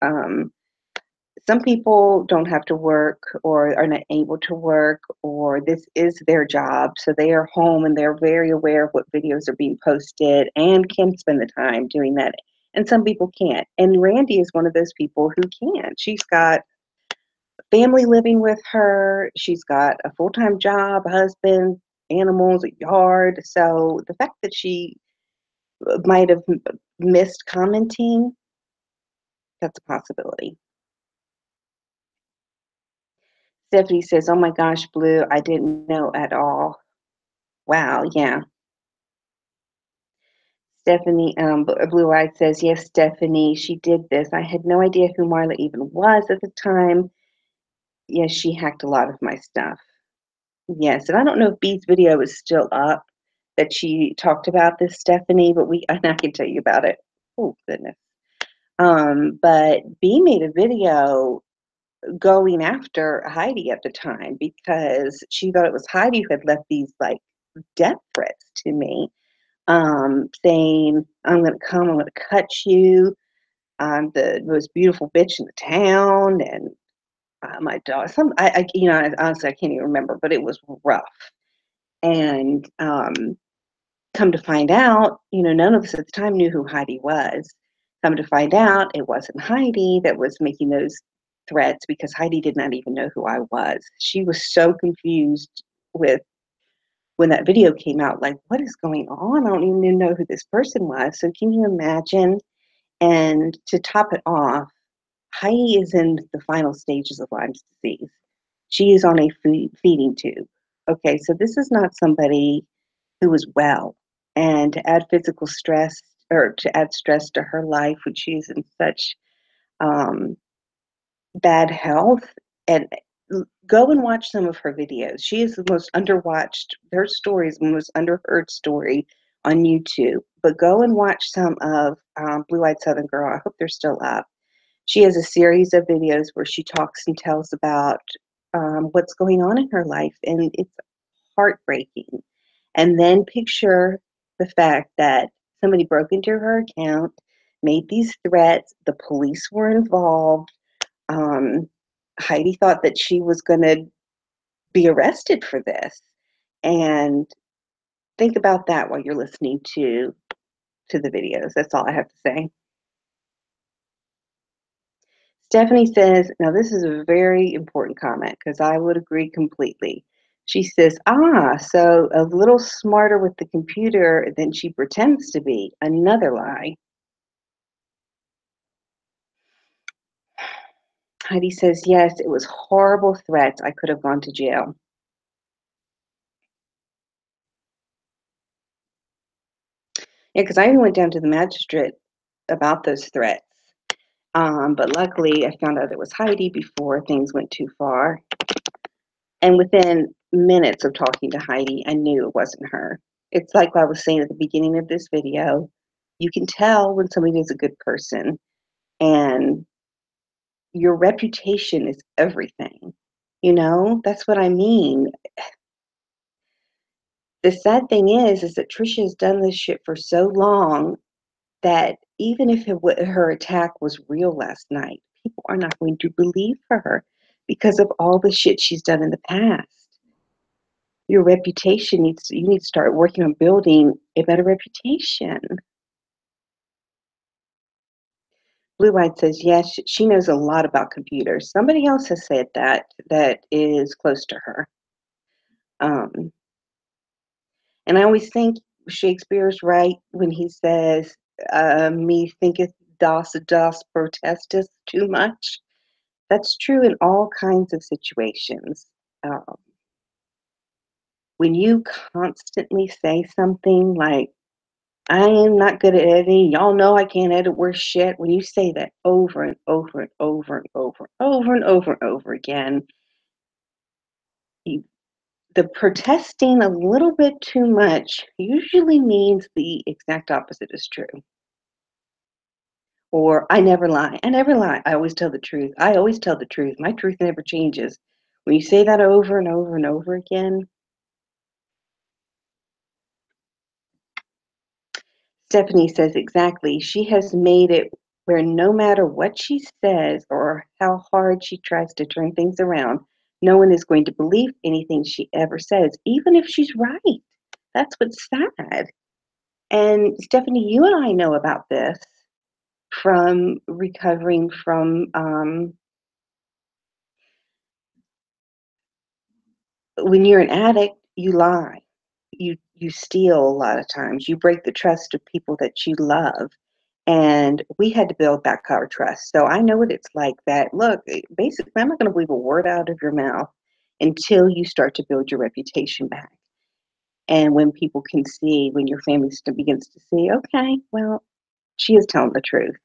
some people don't have to work or are not able to work, or this is their job. So they are home and they're very aware of what videos are being posted and can spend the time doing that. And some people can't. And Randy is one of those people who can. She's got family living with her, she's got a full time job, husband, animals, a yard. So the fact that she might have missed commenting, that's a possibility. Stephanie says, "Oh my gosh, Blue, I didn't know at all." Wow, yeah. Stephanie, Blue Eyed says, "Yes, Stephanie, she did this. I had no idea who Marla even was at the time. Yes, she hacked a lot of my stuff." Yes, and I don't know if Bee's video is still up that she talked about this, Stephanie, but and I can tell you about it. Oh goodness. But Bee made a video going after Heidi at the time because she thought it was Heidi who had left these like death threats to me, saying, I'm going to come, I'm going to cut you. I'm the most beautiful bitch in the town. And my dog, honestly, I can't even remember, but it was rough. And come to find out, none of us at the time knew who Heidi was. Come to find out, it wasn't Heidi that was making those threats because Heidi did not even know who I was. She was so confused with when that video came out, like, what is going on? I don't even know who this person was. So can you imagine? And to top it off, Heidi is in the final stages of Lyme disease. She is on a feeding tube. Okay, so this is not somebody who is well. And to add physical stress or to add stress to her life when she's in such um, bad health, and go and watch some of her videos. She is the most underwatched. Her story is the most underheard story on YouTube. But go and watch some of Blue Eyed Southern Girl. I hope they're still up. She has a series of videos where she talks and tells about what's going on in her life, and it's heartbreaking. And then picture the fact that somebody broke into her account, made these threats, the police were involved. Um, Heidi thought that she was going to be arrested for this. And think about that while you're listening to the videos. That's all I have to say. Stephanie says, now this is a very important comment because I would agree completely. She says, so a little smarter with the computer than she pretends to be. Another lie. Heidi says, yes, it was horrible threats. I could have gone to jail. Yeah, because I even went down to the magistrate about those threats. But luckily, I found out it was Heidi before things went too far. And within minutes of talking to Heidi, I knew it wasn't her. It's like I was saying at the beginning of this video. You can tell when somebody is a good person, and your reputation is everything. That's what I mean. The sad thing is that Trisha has done this shit for so long that even if her attack was real last night, people are not going to believe her because of all the shit she's done in the past. Your reputation you need to start working on building a better reputation. Blue Eyed says, yes, she knows a lot about computers. Somebody else has said that is close to her. Um, and I always think Shakespeare's right when he says, me thinketh das protestus too much. That's true in all kinds of situations. Um, when you constantly say something like, I am not good at editing. Y'all know I can't edit worth shit. When you say that over and over and over and over and over and over and over again, you, the protesting a little bit too much usually means the exact opposite is true. Or I never lie. I never lie. I always tell the truth. I always tell the truth. My truth never changes. When you say that over and over and over again, Stephanie says exactly. She has made it where no matter what she says or how hard she tries to turn things around, no one is going to believe anything she ever says, even if she's right. That's what's sad. And Stephanie, you and I know about this from recovering from when you're an addict, you lie. You steal a lot of times. You break the trust of people that you love. And we had to build back our trust. So I know what it's like that. Look, basically, I'm not going to believe a word out of your mouth until you start to build your reputation back. And when people can see, when your family begins to see, okay, well, she is telling the truth.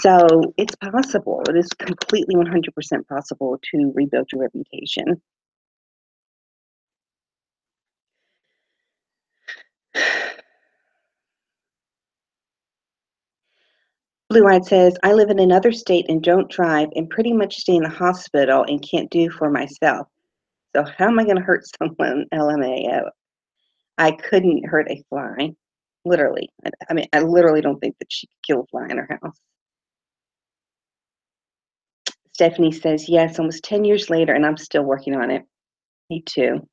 So it's possible. It is completely 100% possible to rebuild your reputation. Blue Eyed says, I live in another state and don't drive and pretty much stay in the hospital and can't do for myself. So how am I going to hurt someone? LMAO. I couldn't hurt a fly. Literally. I mean, I literally don't think that she could kill a fly in her house. Stephanie says, yes, almost 10 years later, and I'm still working on it. Me too.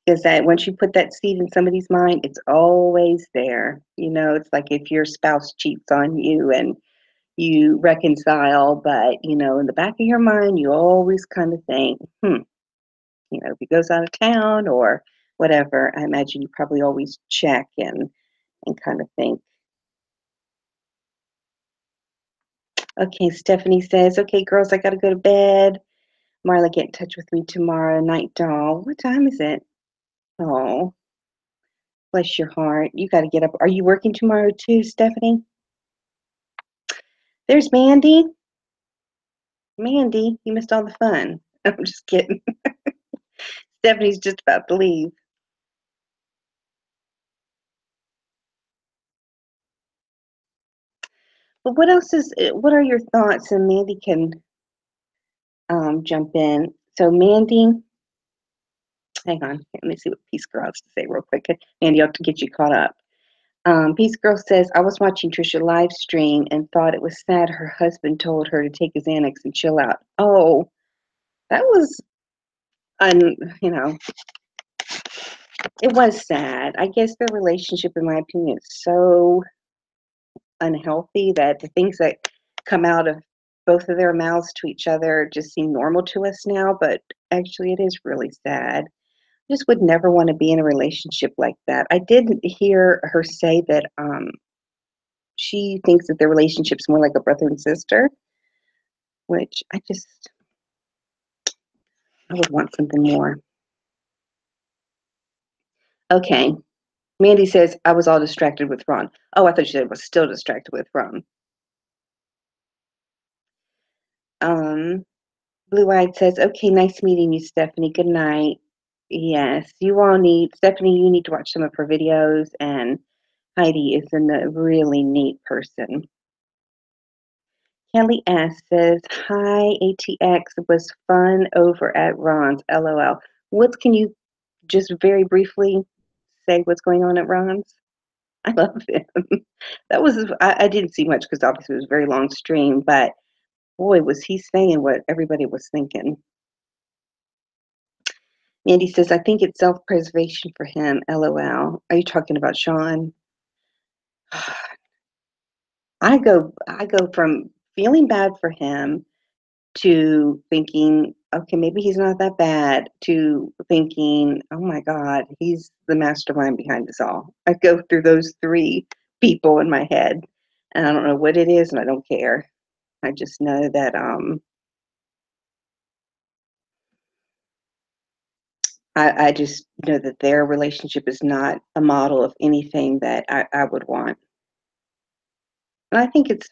Because that once you put that seed in somebody's mind, it's always there. It's like if your spouse cheats on you and you reconcile, but in the back of your mind, you always kind of think, if he goes out of town or whatever, I imagine you probably always check and kind of think. Okay, Stephanie says, okay, girls, I got to go to bed. Marla, get in touch with me tomorrow night, doll. What time is it? Oh, bless your heart. You got to get up. Are you working tomorrow too, Stephanie? There's Mandy. Mandy, you missed all the fun. I'm just kidding. Stephanie's just about to leave. But what else is? What are your thoughts? And Mandy can jump in. So Mandy, hang on. Let me see what Peace Girl has to say real quick. Mandy, I'll have to get you caught up. Peace Girl says, I was watching Trisha live stream and thought it was sad her husband told her to take his Xanax and chill out. Oh, that was, you know, it was sad. I guess their relationship, in my opinion, is so unhealthy that the things that come out of both of their mouths to each other just seem normal to us now, but actually it is really sad. I just would never want to be in a relationship like that. I did hear her say that she thinks that their relationship's more like a brother and sister, which I would want something more. Okay. Mandy says, I was all distracted with Ron. Oh, I thought she said I was still distracted with Ron. Um, Blue Eyed says, okay, nice meeting you, Stephanie. Good night. Yes, you all need, Stephanie, you need to watch some of her videos, and Heidi is a really neat person. Kelly S says, hi, ATX. It was fun over at Ron's. LOL. What can you just very briefly say what's going on at Ron's? I love him. That was, I didn't see much because obviously it was a very long stream, but boy, was he saying what everybody was thinking. Andy says, I think it's self-preservation for him. LOL. Are you talking about Sean? I go from feeling bad for him to thinking, okay, maybe he's not that bad, to thinking, oh my God, he's the mastermind behind this all. I go through those three people in my head, and I don't know what it is, and I don't care. I just know that I just know that their relationship is not a model of anything that I would want. And I think it's,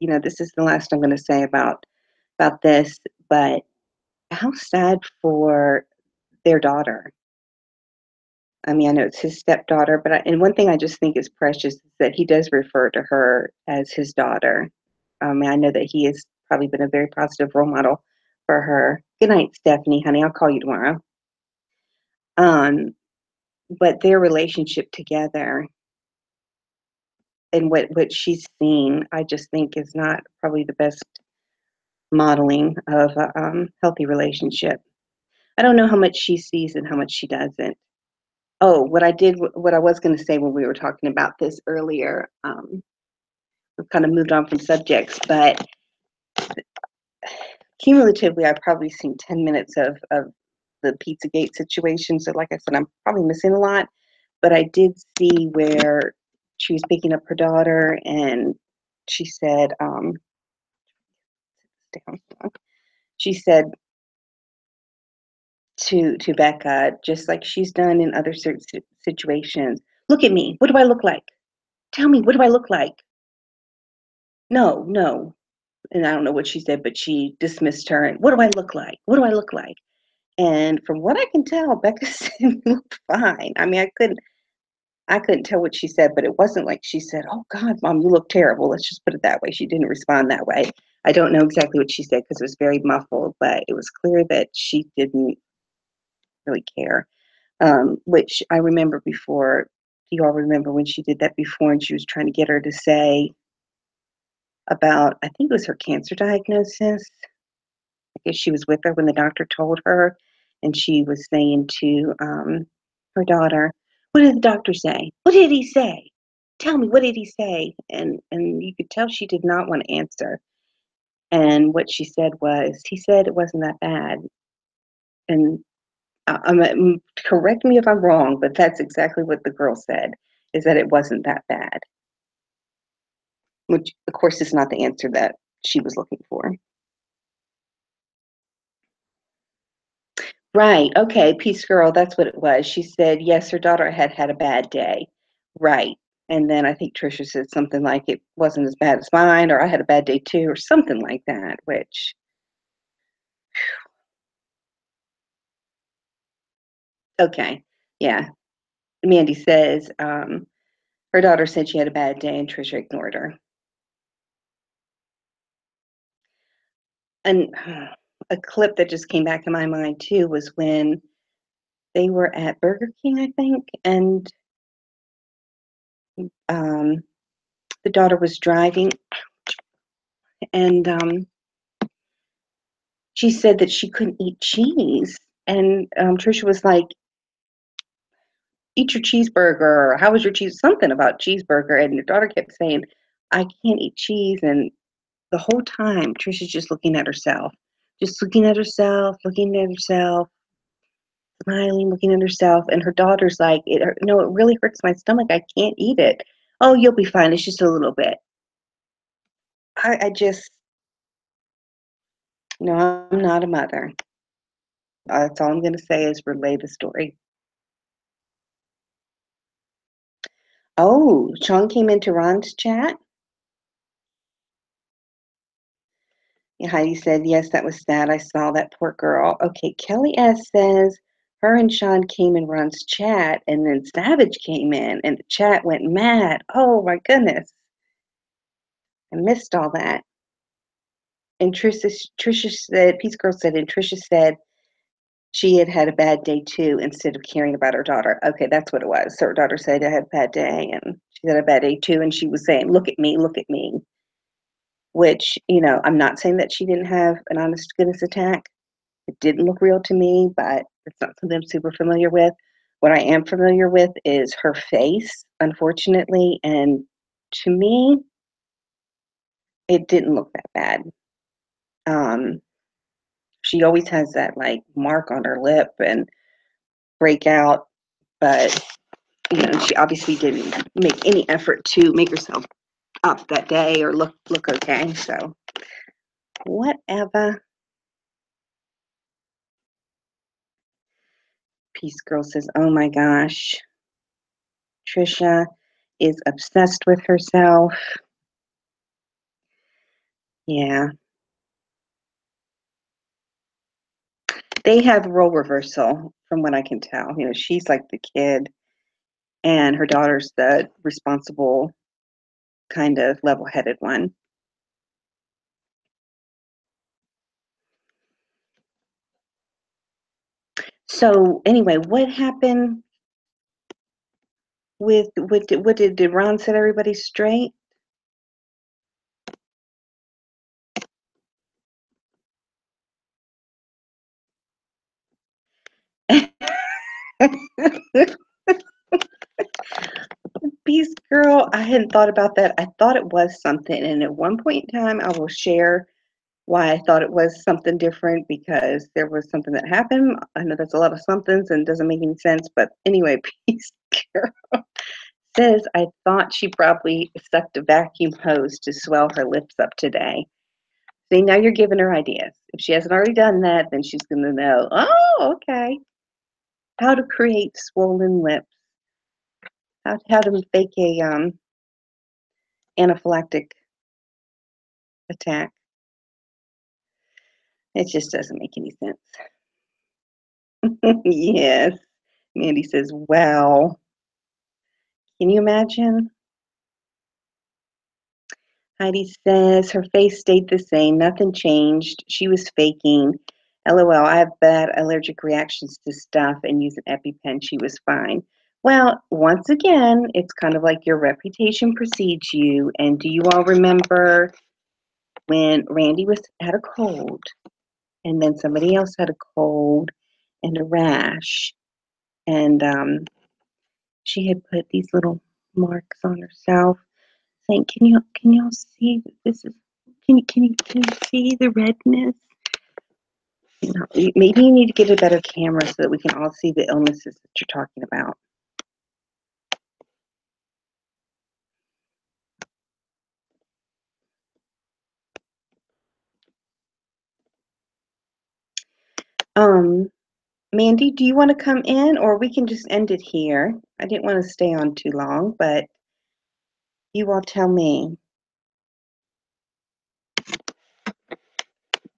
this is the last I'm going to say about this, but how sad for their daughter. I mean, I know it's his stepdaughter, but and one thing I just think is precious is that he does refer to her as his daughter. I know that he has probably been a very positive role model for her. Good night, Stephanie, honey. I'll call you tomorrow. But their relationship together and what she's seen, I just think is not probably the best modeling of a healthy relationship. I don't know how much she sees and how much she doesn't. Oh, what I was going to say when we were talking about this earlier, we've kind of moved on from subjects, but cumulatively, I've probably seen 10 minutes of the Pizzagate situation. So, like I said, I'm probably missing a lot, but I did see where she was picking up her daughter and she said, she said to Becca, just like she's done in other certain situations, look at me. What do I look like? Tell me, what do I look like? No, no. And I don't know what she said, but she dismissed her. And what do I look like? What do I look like? And from what I can tell, Becca said you looked fine. I mean, I couldn't tell what she said, but it wasn't like she said, "Oh God, Mom, you look terrible." Let's just put it that way. She didn't respond that way. I don't know exactly what she said because it was very muffled, but it was clear that she didn't really care. Which I remember before. Do you all remember when she did that before, and she was trying to get her to say about, I think it was her cancer diagnosis. I guess she was with her when the doctor told her, and she was saying to her daughter, "What did the doctor say? What did he say? Tell me, what did he say?" And you could tell she did not want to answer. And what she said was, "He said it wasn't that bad." And correct me if I'm wrong, but that's exactly what the girl said, is that it wasn't that bad, which of course is not the answer that she was looking for. Right. Okay. Peace Girl. That's what it was. She said, yes, her daughter had had a bad day. Right. And then I think Trisha said something like it wasn't as bad as mine, or I had a bad day too, or something like that, which, okay. Yeah. Mandy says her daughter said she had a bad day and Trisha ignored her. And a clip that just came back in my mind too was when they were at Burger King, I think, and um, the daughter was driving, and she said that she couldn't eat cheese, and Trisha was like, "Eat your cheeseburger," or "How was your cheese?" Something about cheeseburger, and your daughter kept saying, "I can't eat cheese," and the whole time Trisha's just looking at herself, smiling, looking at herself, and her daughter's like, no, it really hurts my stomach. I can't eat it." "Oh, you'll be fine. It's just a little bit." I just, no, I'm not a mother. That's all I'm going to say is relay the story. Oh, Sean came into Ron's chat. Yeah, Heidi said, yes, that was sad. I saw that poor girl. Okay, Kelly S says her and Sean came in Ron's chat, and then Savage came in, and the chat went mad. Oh my goodness. I missed all that. And Trisha said, Peace Girl said, and Trisha said she had had a bad day too instead of caring about her daughter. Okay, that's what it was. So her daughter said, I had a bad day, and she had a bad day too. And she was saying, look at me, which, I'm not saying that she didn't have an honest to goodness attack. It didn't look real to me, but it's not something I'm super familiar with. What I am familiar with is her face, unfortunately. And to me, it didn't look that bad. She always has that like mark on her lip and breakout, but she obviously didn't make any effort to make herself up that day or look okay. So whatever. Peace Girl says, "Oh my gosh, Trisha is obsessed with herself." Yeah, they have role reversal from what I can tell. She's like the kid, and her daughter's the responsible, kind of level-headed one. So anyway, what happened with what did Ron set everybody straight? Peace Girl, I hadn't thought about that. I thought it was something, and at one point in time, I will share why I thought it was something different because there was something that happened. I know that's a lot of somethings and doesn't make any sense, but anyway, Peace Girl says, I thought she probably sucked a vacuum hose to swell her lips up today. See, now you're giving her ideas. If she hasn't already done that, then she's going to know, oh, okay, how to create swollen lips, how to fake a anaphylactic attack. It just doesn't make any sense. Yes. Mandy says, wow. Can you imagine? Heidi says her face stayed the same. Nothing changed. She was faking. LOL, I have bad allergic reactions to stuff and use an EpiPen. She was fine. Well, once again, it's kind of like your reputation precedes you. And do you all remember when Randy had a cold and then somebody else had a cold and a rash, and she had put these little marks on herself saying, can y'all see that this is, can you see the redness? Maybe you need to get a better camera so that we can all see the illnesses that you're talking about. Mandy, do you want to come in, or we can just end it here? I didn't want to stay on too long, but you all tell me.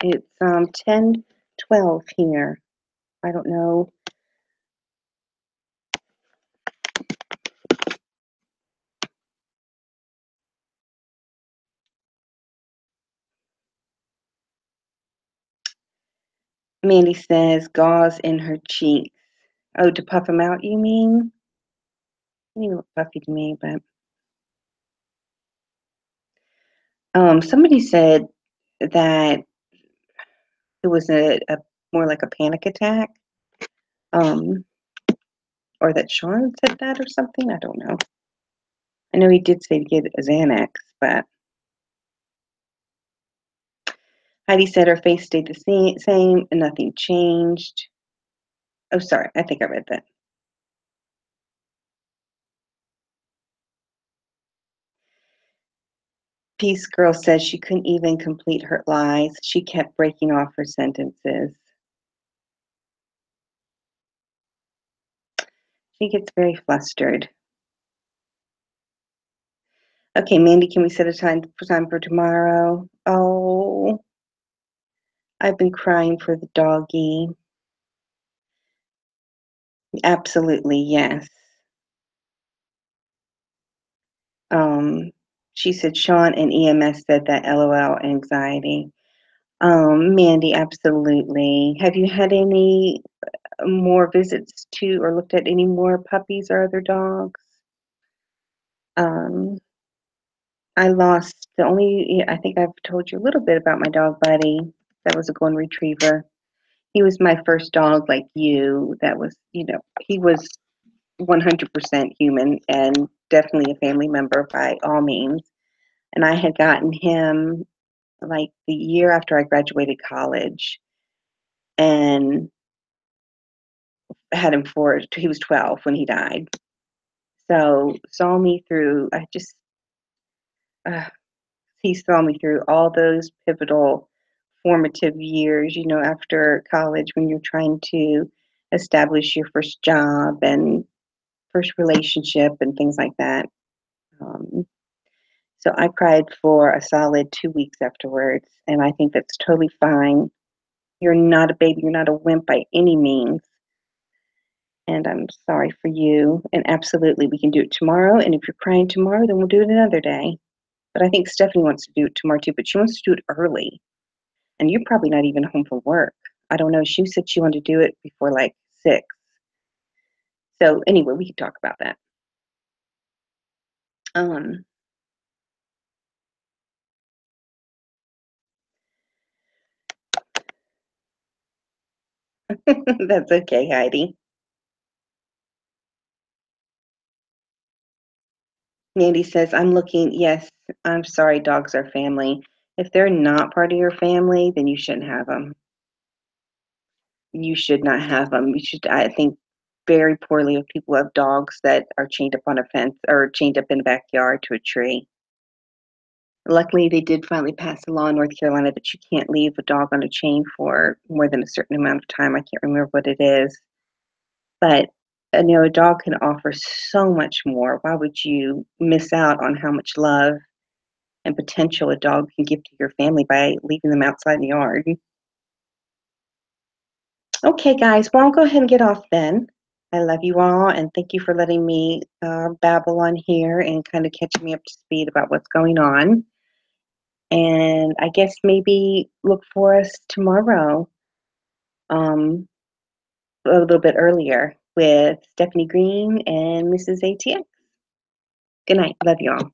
It's 10:12 here. I don't know. Mandy says gauze in her cheeks. Oh, to puff them out, you mean? You look puffy to me, but somebody said that it was a more like a panic attack. Um, or that Sean said that or something. I don't know. I know he did say to get a Xanax, but Heidi said her face stayed the same and nothing changed. Oh, sorry. I think I read that. Peace Girl says she couldn't even complete her lies. She kept breaking off her sentences. She gets very flustered. Okay, Mandy, can we set a time for tomorrow? Oh, I've been crying for the doggy. Absolutely, yes. Um, she said Sean and EMS said that LOL anxiety. Mandy, absolutely. Have you had any more visits to or looked at any more puppies or other dogs? Um, I lost the only, I think I've told you a little bit about my dog Buddy. That was a golden retriever. He was my first dog, like you. That was, he was 100% human and definitely a family member by all means. And I had gotten him like the year after I graduated college and had him for, he was 12 when he died. So saw me through, uh, he saw me through all those pivotal formative years, after college when you're trying to establish your first job and first relationship and things like that. Um, so I cried for a solid 2 weeks afterwards, and I think that's totally fine. You're not a baby, you're not a wimp by any means. And I'm sorry for you. And absolutely, we can do it tomorrow. And if you're crying tomorrow, then we'll do it another day. But I think Stephanie wants to do it tomorrow too, but she wants to do it early. And you're probably not even home from work. I don't know. She said she wanted to do it before like 6. So anyway, we can talk about that. Um, that's okay, Heidi. Mandy says, I'm looking. Yes, I'm sorry, dogs are family. If they're not part of your family, then you shouldn't have them. You should not have them. You should, I think, very poorly of people who have dogs that are chained up on a fence or chained up in the backyard to a tree. Luckily, they did finally pass a law in North Carolina that you can't leave a dog on a chain for more than a certain amount of time. I can't remember what it is. But, a dog can offer so much more. Why would you miss out on how much love and potential a dog can give to your family by leaving them outside in the yard? Okay, guys, well, I'll go ahead and get off then. I love you all, and thank you for letting me babble on here and kind of catching me up to speed about what's going on. And I guess maybe look for us tomorrow, um, a little bit earlier with Stephanie Green and Mrs. ATX. Good night. Love you all.